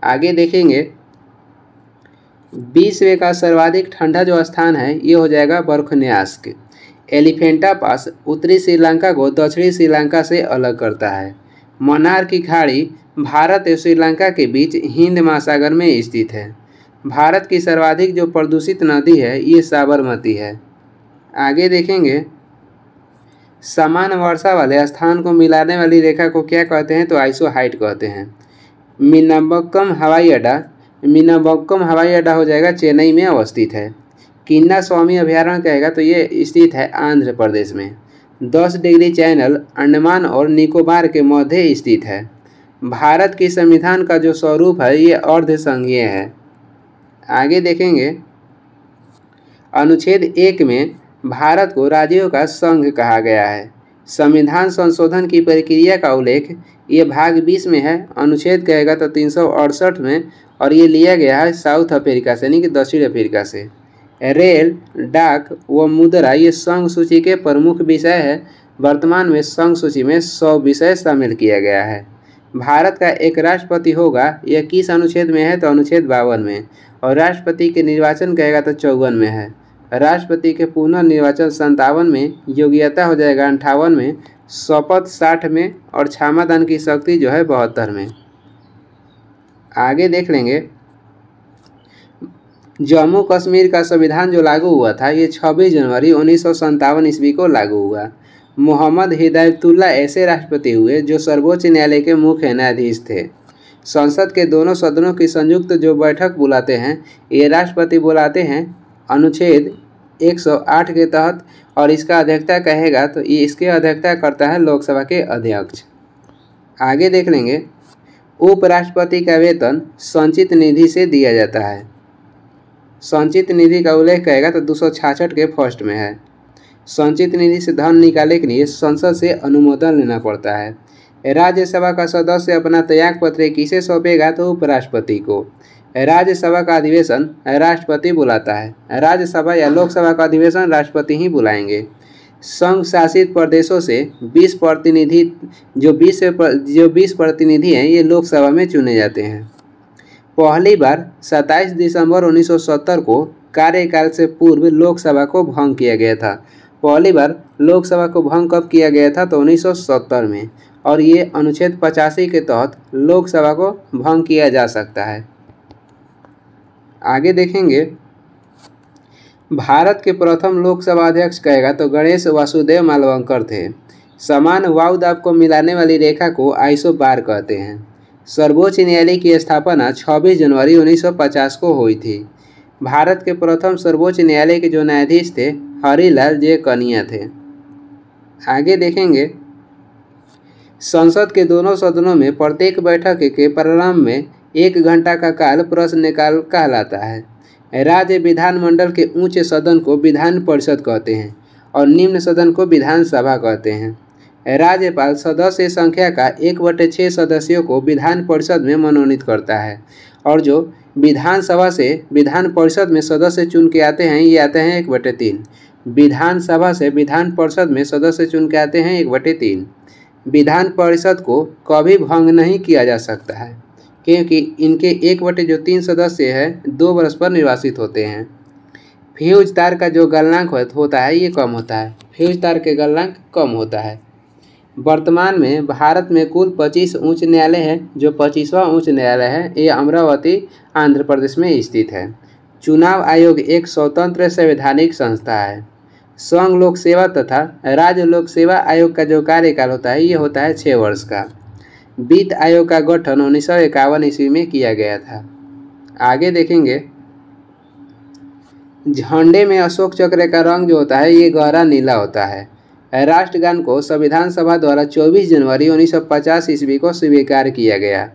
S1: आगे देखेंगे, विश्व का सर्वाधिक ठंडा जो स्थान है ये हो जाएगा बर्फन्यास्क। एलिफेंटा पास उत्तरी श्रीलंका को दक्षिणी श्रीलंका से अलग करता है। मन्नार की खाड़ी भारत और श्रीलंका के बीच हिंद महासागर में स्थित है। भारत की सर्वाधिक जो प्रदूषित नदी है ये साबरमती है। आगे देखेंगे, समान वर्षा वाले स्थान को मिलाने वाली रेखा को क्या कहते हैं? तो आइसोहाइट कहते हैं। मीनाम्बक्कम हवाई अड्डा हो जाएगा चेन्नई में अवस्थित है। किन्ना स्वामी अभयारण्य कहेगा तो ये स्थित है आंध्र प्रदेश में। 10 डिग्री चैनल अंडमान और निकोबार के मध्य स्थित है। भारत की संविधान का जो स्वरूप है ये अर्धसंघीय है। आगे देखेंगे, अनुच्छेद 1 में भारत को राज्यों का संघ कहा गया है। संविधान संशोधन की प्रक्रिया का उल्लेख ये भाग 20 में है। अनुच्छेद कहेगा तो 368 में, और ये लिया गया है साउथ अफ्रीका से, यानी कि दक्षिण अफ्रीका से। रेल, डाक व मुद्रा ये संघ सूची के प्रमुख विषय है। वर्तमान में संघ सूची में 100 विषय शामिल किया गया है। भारत का एक राष्ट्रपति होगा, यह किस अनुच्छेद में है? तो अनुच्छेद 52 में। और राष्ट्रपति के निर्वाचन कहेगा तो 54 में है। राष्ट्रपति के पुनर्निर्वाचन 57 में, योग्यता हो जाएगा 58 में, शपथ 60 में और क्षमादान की शक्ति जो है 72 में। आगे देख लेंगे, जम्मू कश्मीर का संविधान जो लागू हुआ था ये 26 जनवरी 1957 ईस्वी को लागू हुआ। मोहम्मद हिदायतुल्ला ऐसे राष्ट्रपति हुए जो सर्वोच्च न्यायालय के मुख्य न्यायाधीश थे। संसद के दोनों सदनों की संयुक्त जो बैठक बुलाते हैं ये राष्ट्रपति बुलाते हैं अनुच्छेद 108 के तहत, और इसका अध्यक्षता कहेगा तो ये इसके अध्यक्षता करता है लोकसभा के अध्यक्ष। आगे देख लेंगे, उपराष्ट्रपति का वेतन संचित निधि से दिया जाता है। संचित निधि का उल्लेख कहेगा तो 266 के फर्स्ट में है। संचित निधि से धन निकालने के लिए संसद से अनुमोदन लेना पड़ता है। राज्यसभा का सदस्य अपना त्यागपत्र किसे सौंपेगा? तो उपराष्ट्रपति को। राज्यसभा का अधिवेशन राष्ट्रपति बुलाता है। राज्यसभा या लोकसभा का अधिवेशन राष्ट्रपति ही बुलाएंगे। संघ शासित प्रदेशों से 20 प्रतिनिधि जो 20 प्रतिनिधि हैं ये लोकसभा में चुने जाते हैं। पहली बार 27 दिसंबर 1970 को कार्यकाल से पूर्व लोकसभा को भंग किया गया था। पहली बार लोकसभा को भंग कब किया गया था? तो 1970 में, और ये अनुच्छेद 85 के तहत लोकसभा को भंग किया जा सकता है। आगे देखेंगे, भारत के प्रथम लोकसभा अध्यक्ष कहेगा तो गणेश वासुदेव मालवंकर थे। समान वायुदाब को मिलाने वाली रेखा को आइसोबार कहते हैं। सर्वोच्च न्यायालय की स्थापना 26 जनवरी 1950 को हुई थी। भारत के प्रथम सर्वोच्च न्यायालय के जो न्यायाधीश थे हरिलाल जे कनिया थे। आगे देखेंगे, संसद के दोनों सदनों में प्रत्येक बैठक के प्रारंभ में 1 घंटा का काल प्रश्नकाल कहलाता है। राज्य विधानमंडल के उच्च सदन को विधान परिषद कहते हैं और निम्न सदन को विधानसभा कहते हैं। राज्यपाल सदस्य संख्या का 1/6 सदस्यों को विधान परिषद में मनोनीत करता है, और जो विधानसभा से विधान परिषद में सदस्य चुन के आते हैं, ये आते हैं 1/3। विधानसभा से विधान परिषद में सदस्य चुन के आते हैं 1/3। विधान परिषद को कभी भंग नहीं किया जा सकता है, क्योंकि इनके 1/3 सदस्य हैं 2 वर्ष पर निर्वासित होते हैं। फ्यूज तार का जो गलनांक होता है ये कम होता है, फ्यूज तार के गलनांक कम होता है। वर्तमान में भारत में कुल 25 उच्च न्यायालय है। जो 25वां उच्च न्यायालय है ये अमरावती आंध्र प्रदेश में स्थित है। चुनाव आयोग एक स्वतंत्र संवैधानिक संस्था है। संघ लोक सेवा तथा राज्य लोक सेवा आयोग का जो कार्यकाल होता है ये होता है 6 वर्ष का। वित्त आयोग का गठन 1951 ईस्वी में किया गया था। आगे देखेंगे, झंडे में अशोक चक्र का रंग जो होता है ये गहरा नीला होता है। राष्ट्रगान को संविधान सभा द्वारा 24 जनवरी 1950 ईस्वी को स्वीकार किया गया।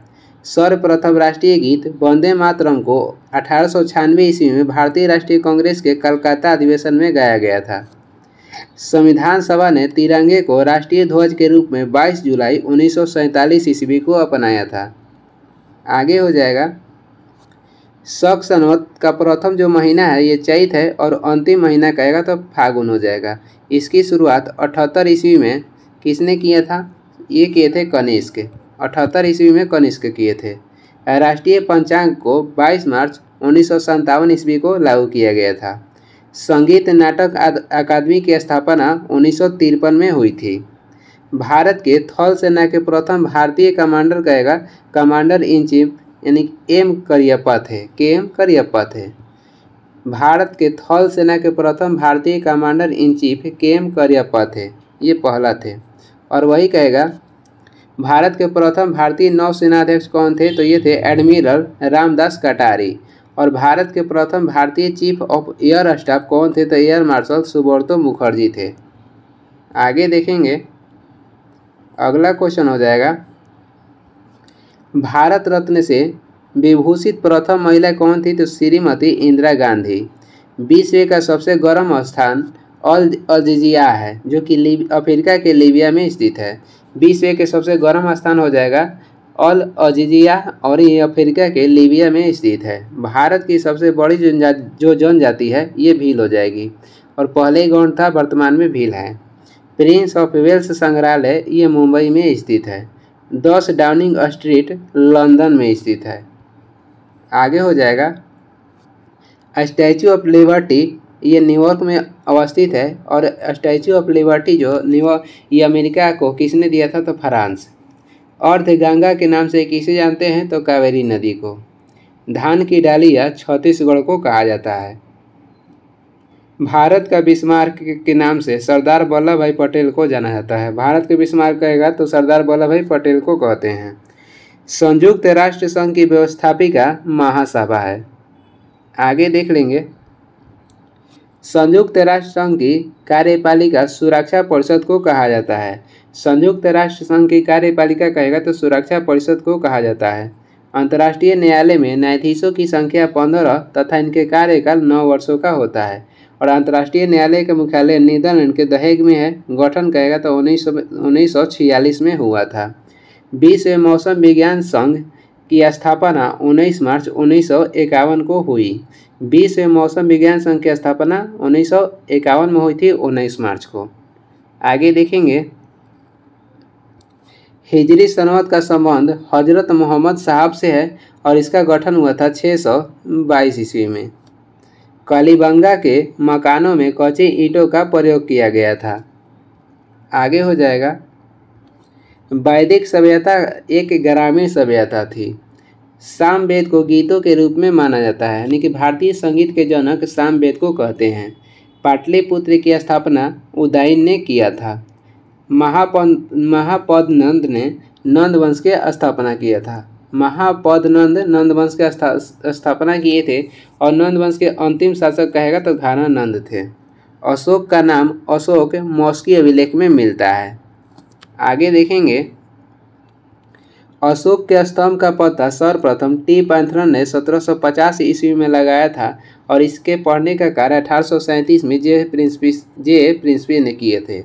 S1: सर्वप्रथम राष्ट्रीय गीत वंदे मातरम को 1896 ईस्वी में भारतीय राष्ट्रीय कांग्रेस के कलकत्ता अधिवेशन में गाया गया था। संविधान सभा ने तिरंगे को राष्ट्रीय ध्वज के रूप में 22 जुलाई 1947 ईस्वी को अपनाया था। आगे हो जाएगा, शक संवत का प्रथम जो महीना है ये चैत है और अंतिम महीना कहेगा तो फागुन हो जाएगा। इसकी शुरुआत 78 ईस्वी में किसने किया था? ये किए थे कनिष्क। 78 ईस्वी में कनिष्क किए थे। राष्ट्रीय पंचांग को 22 मार्च 1957 ईस्वी को लागू किया गया था। संगीत नाटक अकादमी की स्थापना 1953 में हुई थी। भारत के थल सेना के प्रथम भारतीय कमांडर कहेगा कमांडर इन चीफ यानी एम करियप्पा थे। के.एम. करियप्पा थे। भारत के थल सेना के प्रथम भारतीय commander in chief KM. Cariappa थे, ये पहला थे। और वही कहेगा भारत के प्रथम भारतीय नौसेनाध्यक्ष कौन थे? तो ये थे एडमिरल रामदास कटारी। और भारत के प्रथम भारतीय चीफ ऑफ एयर स्टाफ कौन थे? तो एयर मार्शल सुब्रतो मुखर्जी थे। आगे देखेंगे, अगला क्वेश्चन हो जाएगा, भारत रत्न से विभूषित प्रथम महिला कौन थी? तो श्रीमती इंदिरा गांधी। विश्व का सबसे गर्म स्थान अल अजीजिया है जो कि अफ्रीका के लीबिया में स्थित है। विश्व के सबसे गर्म स्थान हो जाएगा अल अजीजिया और ये अफ्रीका के लीबिया में स्थित है। भारत की सबसे बड़ी जो जनजाति है ये भील हो जाएगी और पहले गौंड था, वर्तमान में भील है। प्रिंस ऑफ वेल्स संग्रहालय ये मुंबई में स्थित है। 10 डाउनिंग स्ट्रीट लंदन में स्थित है। आगे हो जाएगा, स्टैचू ऑफ लिबर्टी ये न्यूयॉर्क में अवस्थित है और स्टैचू ऑफ लिबर्टी जो ये अमेरिका को किसने दिया था? तो फ्रांस। अर्ध गंगा के नाम से किसे जानते हैं? तो कावेरी नदी को। धान की डालिया छत्तीसगढ़ को कहा जाता है। भारत का बिस्मार्क के नाम से सरदार वल्लभ भाई पटेल को जाना जाता है। भारत के बिस्मार्क कहेगा तो सरदार वल्लभ भाई पटेल को कहते हैं। संयुक्त राष्ट्र संघ की व्यवस्थापिका महासभा है। आगे देख लेंगे, संयुक्त राष्ट्र संघ की कार्यपालिका सुरक्षा परिषद को कहा जाता है। संयुक्त राष्ट्र संघ की कार्यपालिका कहेगा तो सुरक्षा परिषद को कहा जाता है। अंतर्राष्ट्रीय न्यायालय में न्यायाधीशों की संख्या 15 तथा इनके कार्यकाल 9 वर्षों का होता है और अंतर्राष्ट्रीय न्यायालय का मुख्यालय नीदरलैंड के द हेग में है। गठन कहेगा तो 1946 में हुआ था। विश्व मौसम विज्ञान संघ की स्थापना 19 मार्च 1951 को हुई। विश्व मौसम विज्ञान संघ की स्थापना 1951 में हुई थी 19 मार्च को। आगे देखेंगे, हिजरी सनवत का संबंध हजरत मोहम्मद साहब से है और इसका गठन हुआ था 622 ईस्वी में। कालीबंगा के मकानों में कच्ची ईंटों का प्रयोग किया गया था। आगे हो जाएगा, वैदिक सभ्यता एक ग्रामीण सभ्यता थी। सामवेद को गीतों के रूप में माना जाता है, यानी कि भारतीय संगीत के जनक सामवेद को कहते हैं। पाटलिपुत्र की स्थापना उदयन ने किया था। महापद्नंद ने नंद वंश की स्थापना किया था। महापद्नंद नंद वंश की स्थापना किए थे और नंद वंश के अंतिम शासक कहेगा तो घानानंद थे। अशोक का नाम अशोक मौस्की अभिलेख में मिलता है। आगे देखेंगे, अशोक के स्तंभ का पता सर्वप्रथम टी पैंथरन ने 1750 ईस्वी में लगाया था और इसके पढ़ने का कार्य 1837 में जे प्रिंसपी ने किए थे।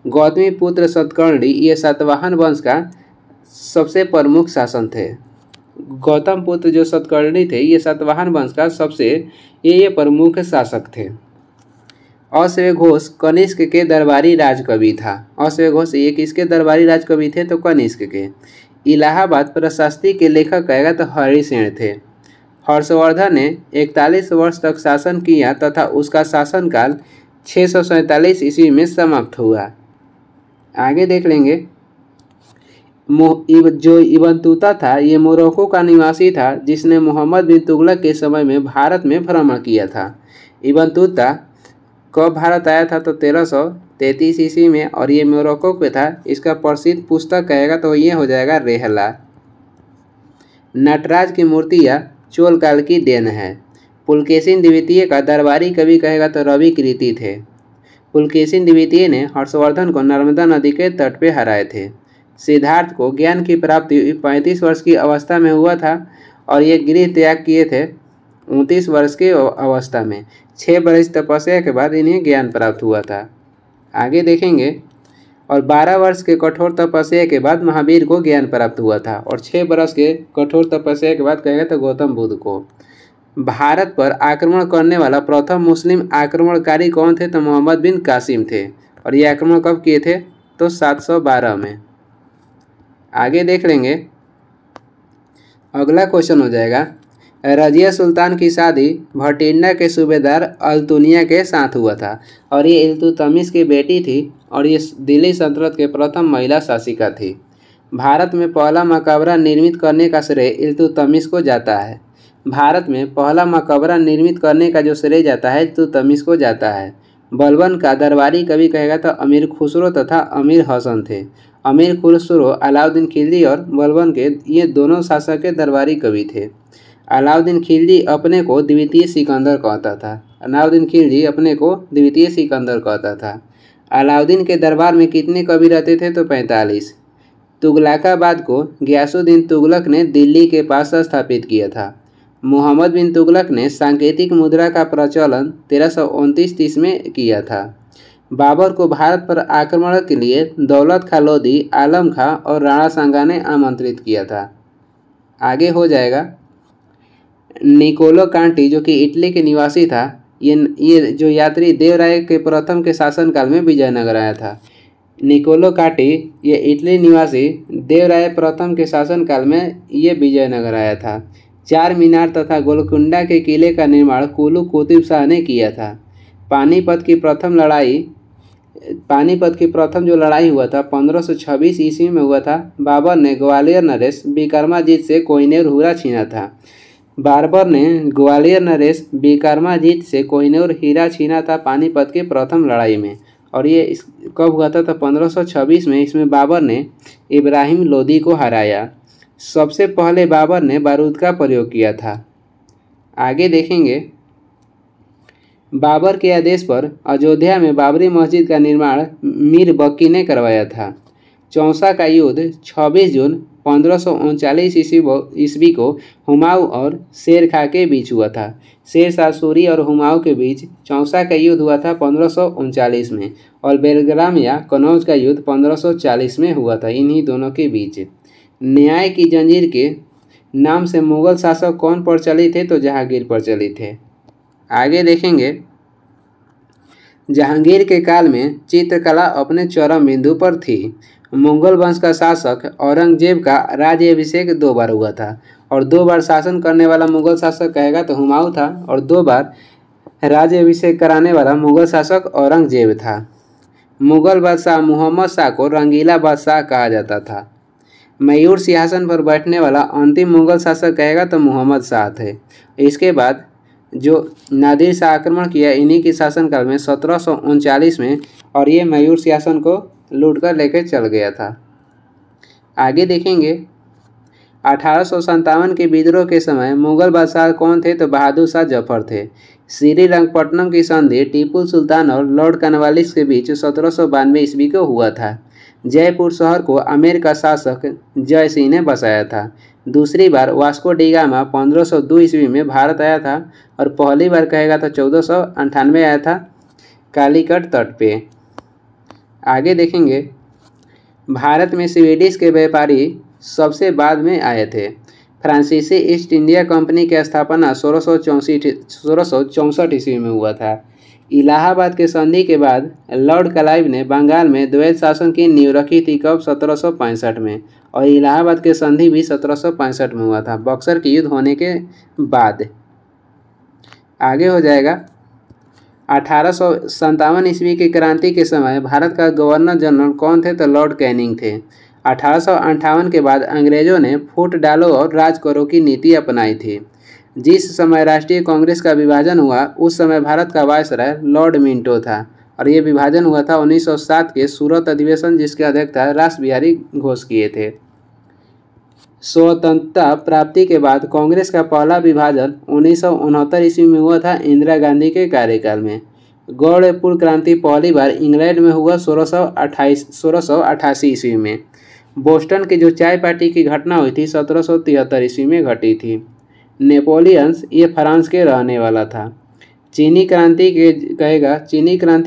S1: गौतमी पुत्र सतकर्णी ये सातवाहन वंश का सबसे प्रमुख शासन थे। गौतम पुत्र जो सतकर्णी थे ये सातवाहन वंश का सबसे ये प्रमुख शासक थे। अश्व घोष कनिष्क के दरबारी राजकवि था। अश्व घोष ये किसके दरबारी राजकवि थे? तो कनिष्क के। इलाहाबाद प्रशस्ति के लेखक कहेगा तो हरिसेन थे। हर्षवर्धन ने 41 वर्ष तक शासन किया तथा उसका शासनकाल 647 ईस्वी में समाप्त हुआ। आगे देख लेंगे। जो इब्न तूता था ये मोरक्को का निवासी था जिसने मोहम्मद बिन तुगलक के समय में भारत में भ्रमण किया था। इब्न तूता कब भारत आया था? तो 1333 ईस्वी में और ये मोरक्को पे था। इसका प्रसिद्ध पुस्तक कहेगा तो ये हो जाएगा रेहला। नटराज की मूर्तियाँ चोल काल की देन है। पुलकेशिन द्वितीय का दरबारी कवि कहेगा तो रवि कीर्ति थे। पुलकेशिन द्वितीय ने हर्षवर्धन को नर्मदा नदी के तट पे हराए थे। सिद्धार्थ को ज्ञान की प्राप्ति 35 वर्ष की अवस्था में हुआ था और ये गृह त्याग किए थे 29 वर्ष की अवस्था में। 6 वर्ष तपस्या के बाद इन्हें ज्ञान प्राप्त हुआ था। आगे देखेंगे। और 12 वर्ष के कठोर तपस्या के बाद महावीर को ज्ञान प्राप्त हुआ था और 6 वर्ष के कठोर तपस्या के बाद कहेगा तो गौतम बुद्ध को। भारत पर आक्रमण करने वाला प्रथम मुस्लिम आक्रमणकारी कौन थे? तो मोहम्मद बिन कासिम थे। और ये आक्रमण कब किए थे? तो 712 में। आगे देख लेंगे। अगला क्वेश्चन हो जाएगा। रजिया सुल्तान की शादी भटिंडा के सूबेदार अल्तुनिया के साथ हुआ था और ये इल्तुतमिश की बेटी थी और ये दिल्ली सल्तनत के प्रथम महिला शासिका थी। भारत में पहला मकबरा निर्मित करने का श्रेय इल्तुतमिश को जाता है। भारत में पहला मकबरा निर्मित करने का जो श्रेय जाता है इल्तुतमिश को जाता है। बलबन का दरबारी कवि कहेगा तो अमीर खुसरो तथा अमीर हसन थे। अमीर खुसरो अलाउद्दीन खिलजी और बलबन के ये दोनों शासक के दरबारी कवि थे। अलाउद्दीन खिलजी अपने को द्वितीय सिकंदर कहता था। अलाउद्दीन खिलजी अपने को द्वितीय सिकंदर कहता था। अलाउद्दीन के दरबार में कितने कवि रहते थे? तो 45। तुगलकाबाद को गियासुद्दीन तुगलक ने दिल्ली के पास स्थापित किया था। मोहम्मद बिन तुगलक ने सांकेतिक मुद्रा का प्रचलन 1329-30 में किया था। बाबर को भारत पर आक्रमण के लिए दौलत खां लोधी, आलम खां और राणा सांगा ने आमंत्रित किया था। आगे हो जाएगा। निकोलो कांटी जो कि इटली के निवासी था ये जो यात्री देवराय के प्रथम के शासनकाल में विजयनगर आया था। निकोलो कांटी ये इटली निवासी देवराय प्रथम के शासनकाल में ये विजयनगर आया था। 4 मीनार तथा गोलकुंडा के किले का निर्माण कुलू कुतुब शाह ने किया था। पानीपत की प्रथम जो लड़ाई हुआ था 1526 ईस्वी में हुआ था। बाबर ने ग्वालियर नरेश विक्रमाजीत से कोहिनूर हीरा छीना था। बाबर ने ग्वालियर नरेश विक्रमाजीत से कोहिनूर हीरा छीना था पानीपत की प्रथम लड़ाई में। और ये कब हुआ था? तो 1526 में। इसमें बाबर ने इब्राहिम लोदी को हराया। सबसे पहले बाबर ने बारूद का प्रयोग किया था। आगे देखेंगे। बाबर के आदेश पर अयोध्या में बाबरी मस्जिद का निर्माण मीर बक्की ने करवाया था। चौसा का युद्ध 26 जून 1539 ईस्वी को हुमायूं और शेर खां के बीच हुआ था। शेर शाह सूरी और हुमायूं के बीच चौसा का युद्ध हुआ था 1539 में और बेलग्राम या कनौज का युद्ध 1540 में हुआ था इन्हीं दोनों के बीच। न्याय की जंजीर के नाम से मुगल शासक कौन प्रचलित थे? तो जहांगीर प्रचलित थे। आगे देखेंगे। जहांगीर के काल में चित्रकला अपने चरम बिंदु पर थी। मुगल वंश का शासक औरंगजेब का राज्याभिषेक 2 बार हुआ था और 2 बार शासन करने वाला मुगल शासक कहेगा तो हुमायूं था और 2 बार राज्याभिषेक कराने वाला मुगल शासक औरंगजेब था। मुगल बादशाह मोहम्मद शाह को रंगीला बादशाह कहा जाता था। मयूर सिंहासन पर बैठने वाला अंतिम मुगल शासक कहेगा तो मोहम्मद शाह थे। इसके बाद जो नादिर शाह आक्रमण किया इन्हीं के शासनकाल में 1739 में और ये मयूर सिंहासन को लूट कर लेकर चल गया था। आगे देखेंगे। 1857 के विद्रोह के समय मुगल बादशाह कौन थे? तो बहादुर शाह जफर थे। श्रीरंगपट्टनम की संधि टीपू सुल्तान और लॉर्ड कॉर्नवालिस के बीच 1792 ईस्वी को हुआ था। जयपुर शहर को आमेर का शासक जय सिंह ने बसाया था। दूसरी बार वास्को डी गामा 1502 ईस्वी में भारत आया था और पहली बार कहेगा तो 1498 आया था कालीकट तट पे। आगे देखेंगे। भारत में स्वीडिश के व्यापारी सबसे बाद में आए थे। फ्रांसीसी ईस्ट इंडिया कंपनी की स्थापना 1664 ईस्वी में हुआ था। इलाहाबाद के संधि के बाद लॉर्ड क्लाइव ने बंगाल में द्वैत शासन की नींव रखी थी कब? 1765 में। और इलाहाबाद के संधि भी 1765 में हुआ था, बक्सर की युद्ध होने के बाद। आगे हो जाएगा 1857 ईस्वी की क्रांति के समय भारत का गवर्नर जनरल कौन थे? तो लॉर्ड कैनिंग थे। 1858 के बाद अंग्रेजों ने फूट डालो और राज करो की नीति अपनाई थी। जिस समय राष्ट्रीय कांग्रेस का विभाजन हुआ उस समय भारत का वायसराय लॉर्ड मिंटो था और ये विभाजन हुआ था 1907 के सूरत अधिवेशन, जिसके अध्यक्षता रास बिहारी घोष किए थे। स्वतंत्रता प्राप्ति के बाद कांग्रेस का पहला विभाजन 1969 ईस्वी में हुआ था इंदिरा गांधी के कार्यकाल में। गौड़पुर क्रांति पहली बार इंग्लैंड में हुआ 1688 ईस्वी में। बोस्टन की जो चाय पार्टी की घटना हुई थी 1773 ईस्वी में घटी थी। नेपोलियंस ये फ्रांस के रहने वाला था। चीनी क्रांति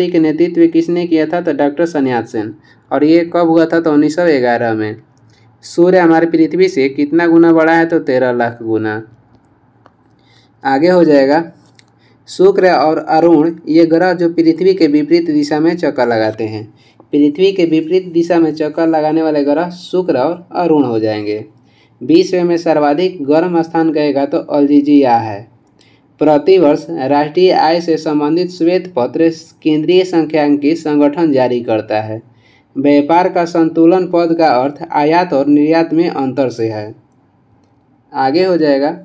S1: के नेतृत्व किसने किया था? तो डॉक्टर sun यat-sen। और ये कब हुआ था? तो 1911 में। सूर्य हमारी पृथ्वी से कितना गुना बड़ा है? तो 13 लाख गुना। आगे हो जाएगा शुक्र और अरुण ये ग्रह जो पृथ्वी के विपरीत दिशा में चक्कर लगाते हैं। पृथ्वी के विपरीत दिशा में चक्कर लगाने वाले ग्रह शुक्र और अरुण हो जाएंगे। विश्व में सर्वाधिक गर्म स्थान कहेगा तो अल्जीरिया है। प्रतिवर्ष राष्ट्रीय आय से संबंधित श्वेत पत्र केंद्रीय सांख्यिकी संगठन जारी करता है। व्यापार का संतुलन पद का अर्थ आयात और निर्यात में अंतर से है। आगे हो जाएगा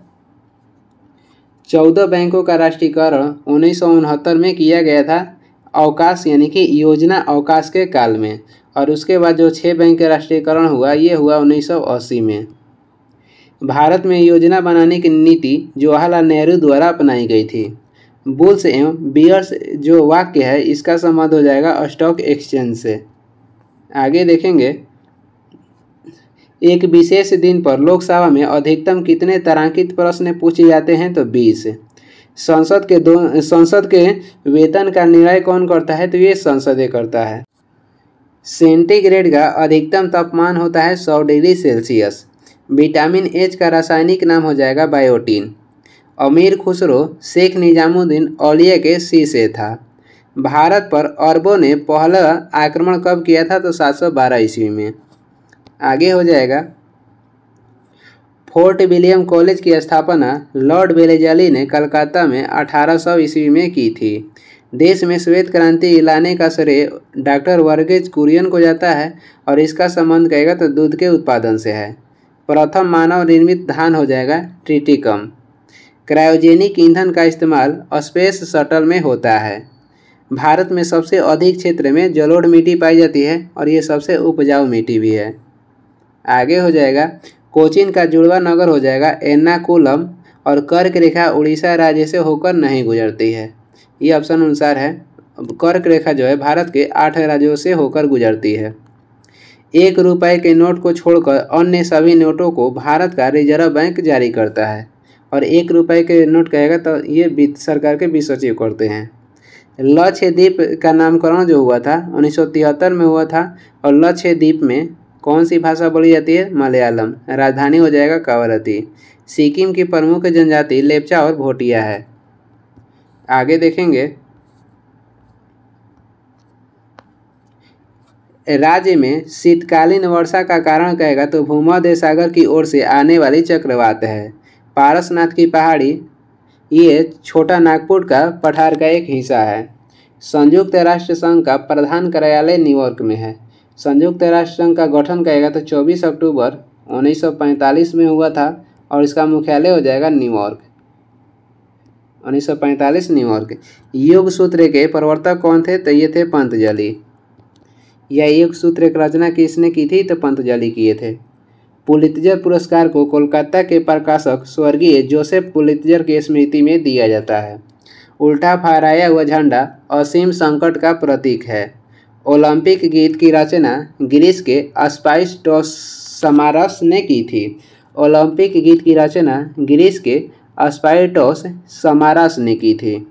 S1: 14 बैंकों का राष्ट्रीयकरण 1969 में किया गया था अवकाश यानी कि योजना अवकाश के काल में। और उसके बाद जो 6 बैंक का राष्ट्रीयकरण हुआ ये हुआ 1980 में। भारत में योजना बनाने की नीति जवाहरलाल नेहरू द्वारा अपनाई गई थी। बुल्स एवं बियर्स जो वाक्य है इसका संबंध हो जाएगा स्टॉक एक्सचेंज से। आगे देखेंगे एक विशेष दिन पर लोकसभा में अधिकतम कितने तारांकित प्रश्न पूछे जाते हैं? तो 20। संसद के वेतन का निर्णय कौन करता है? तो ये संसद करता है। सेंटीग्रेड का अधिकतम तापमान होता है 100 डिग्री सेल्सियस। विटामिन एच का रासायनिक नाम हो जाएगा बायोटीन। अमीर खुसरो शेख निजामुद्दीन औलिया के शिष्य था। भारत पर अरबों ने पहला आक्रमण कब किया था? तो 712 ईस्वी में। आगे हो जाएगा फोर्ट विलियम कॉलेज की स्थापना लॉर्ड वेलेजली ने कलकत्ता में 1800 ईस्वी में की थी। देश में श्वेत क्रांति लाने का श्रेय डॉक्टर वर्गीज कुरियन को जाता है और इसका संबंध कहेगा तो दूध के उत्पादन से है। प्रथम मानव निर्मित धान हो जाएगा ट्रिटिकम। क्रायोजेनिक ईंधन का इस्तेमाल स्पेस शटल में होता है। भारत में सबसे अधिक क्षेत्र में जलोढ़ मिट्टी पाई जाती है और ये सबसे उपजाऊ मिट्टी भी है। आगे हो जाएगा कोचीन का जुड़वा नगर हो जाएगा एर्नाकुलम और कर्क रेखा उड़ीसा राज्य से होकर नहीं गुजरती है। ये ऑप्शन अनुसार है। कर्क रेखा जो है भारत के 8 राज्यों से होकर गुजरती है। 1 रुपये के नोट को छोड़कर अन्य सभी नोटों को भारत का रिजर्व बैंक जारी करता है और 1 रुपये के नोट कहेगा तो ये सरकार के वित्त सचिव करते हैं। लक्षद्वीप का नामकरण जो हुआ था 1973 में हुआ था और लक्षद्वीप में कौन सी भाषा बोली जाती है? मलयालम। राजधानी हो जाएगा कवरत्ती। सिक्किम की प्रमुख जनजाति लेप्चा और भोटिया है। आगे देखेंगे राज्य में शीतकालीन वर्षा का कारण कहेगा तो भूमध्य सागर की ओर से आने वाली चक्रवात है। पारसनाथ की पहाड़ी ये छोटा नागपुर का पठार का एक हिस्सा है। संयुक्त राष्ट्र संघ का प्रधान कार्यालय न्यूयॉर्क में है। संयुक्त राष्ट्र संघ का गठन कहेगा तो 24 अक्टूबर 1945 में हुआ था और इसका मुख्यालय हो जाएगा न्यूयॉर्क। 1945 न्यूयॉर्क। योग सूत्र के प्रवर्तक कौन थे? तो ये थे पतंजलि। यह योग सूत्र की रचना किसने की थी? तो पतंजलि किए थे। पुलित्जर पुरस्कार को कोलकाता के प्रकाशक स्वर्गीय जोसेफ पुलित्जर की स्मृति में दिया जाता है। उल्टा फहराया हुआ झंडा असीम संकट का प्रतीक है। ओलंपिक गीत की रचना ग्रीस के स्पाइरोटोस ने की थी। ओलंपिक गीत की रचना ग्रीस के स्पाइरोटोस ने की थी।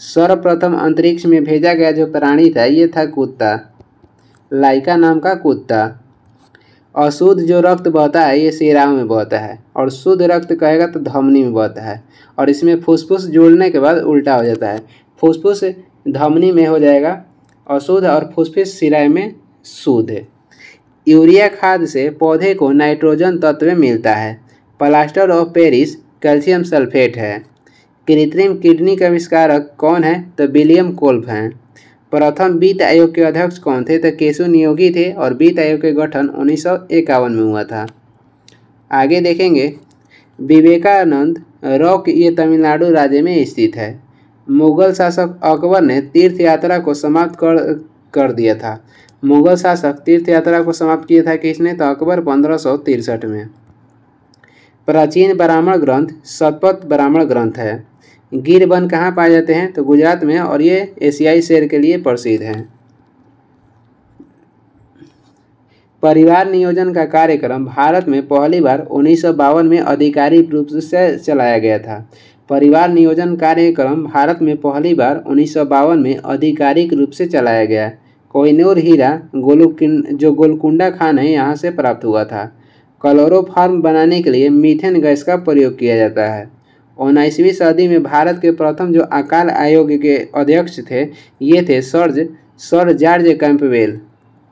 S1: सर्वप्रथम अंतरिक्ष में भेजा गया जो प्राणी था ये था कुत्ता, लाइका नाम का कुत्ता। अशुद्ध जो रक्त बहता है ये शिराओं में बहता है, और शुद्ध रक्त कहेगा तो धमनी में बहता है। और इसमें फुसफुस जोड़ने के बाद उल्टा हो जाता है, फुसफुस धमनी में हो जाएगा अशुद्ध और फुसफुस शिरा में शुद्ध है। यूरिया खाद से पौधे को नाइट्रोजन तत्व मिलता है। Plaster of Paris calcium sulphate है। कृत्रिम किडनी का आविष्कारक कौन है? तो विलियम कोल्ब हैं। प्रथम वित्त आयोग के अध्यक्ष कौन थे? तो केशव नियोगी थे, और वित्त आयोग के गठन 1951 में हुआ था। आगे देखेंगे विवेकानंद रॉक, ये तमिलनाडु राज्य में स्थित है। मुगल शासक अकबर ने तीर्थ यात्रा को समाप्त कर दिया था। मुगल शासक तीर्थ यात्रा को समाप्त किया था किसने? तो अकबर 1563 में। प्राचीन ब्राह्मण ग्रंथ शतपथ ब्राह्मण ग्रंथ है। गिर वन कहाँ पाए जाते हैं? तो गुजरात में, और ये एशियाई शेर के लिए प्रसिद्ध हैं। परिवार नियोजन का कार्यक्रम भारत में पहली बार 1952 में आधिकारिक रूप से चलाया गया था। परिवार नियोजन कार्यक्रम भारत में पहली बार 1952 में आधिकारिक रूप से चलाया गया। कोहिनूर हीरा जो गोलकुंडा खान है यहाँ से प्राप्त हुआ था। क्लोरोफॉर्म बनाने के लिए मीथेन गैस का प्रयोग किया जाता है। 19वीं सदी में भारत के प्रथम जो अकाल आयोग के अध्यक्ष थे ये थे सर जॉर्ज कैंपबेल।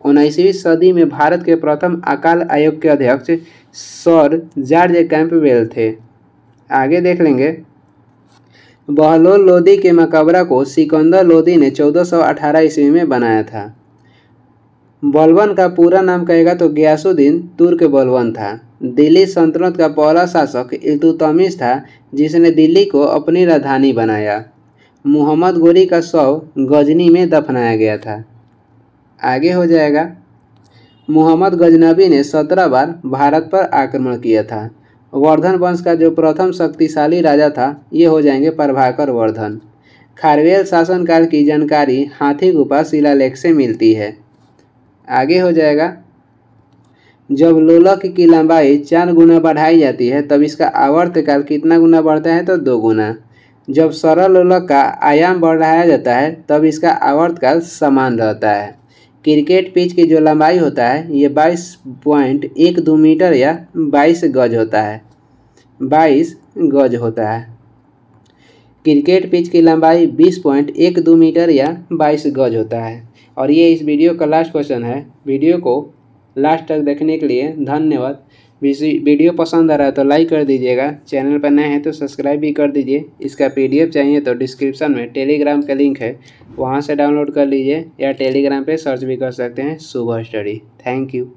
S1: 19वीं सदी में भारत के प्रथम अकाल आयोग के अध्यक्ष सर जॉर्ज कैंपबेल थे। आगे देख लेंगे बहलोल लोदी के मकबरा को सिकंदर लोदी ने 1418 ईस्वी में बनाया था। बलबन का पूरा नाम कहेगा तो गयासुद्दीन तुर्क बलबन था। दिल्ली सल्तनत का पहला शासक इल्तुतमिश था जिसने दिल्ली को अपनी राजधानी बनाया। मुहम्मद गोरी का शव गजनी में दफनाया गया था। आगे हो जाएगा मुहम्मद गजनबी ने 17 बार भारत पर आक्रमण किया था। वर्धन वंश का जो प्रथम शक्तिशाली राजा था ये हो जाएंगे प्रभाकर वर्धन। खारवेल शासनकाल की जानकारी हाथी गुफा शिलालेख से मिलती है। आगे हो जाएगा जब लोलक की लंबाई 4 गुना बढ़ाई जाती है तब इसका आवर्तकाल कितना गुना बढ़ता है? तो 2 गुना। जब सरल लोलक का आयाम बढ़ाया जाता है तब इसका आवर्तकाल समान रहता है। क्रिकेट पिच की जो लंबाई होता है ये 22.12 मीटर या 22 गज होता है। 22 गज होता है। क्रिकेट पिच की लंबाई 20.12 मीटर या 22 गज होता है। और ये इस वीडियो का लास्ट क्वेश्चन है। वीडियो को लास्ट तक देखने के लिए धन्यवाद। वीडियो पसंद आ रहा है तो लाइक कर दीजिएगा, चैनल पर नए हैं तो सब्सक्राइब भी कर दीजिए। इसका PDF चाहिए तो डिस्क्रिप्शन में टेलीग्राम का लिंक है, वहाँ से डाउनलोड कर लीजिए, या टेलीग्राम पे सर्च भी कर सकते हैं शुभ स्टडी। Thank you.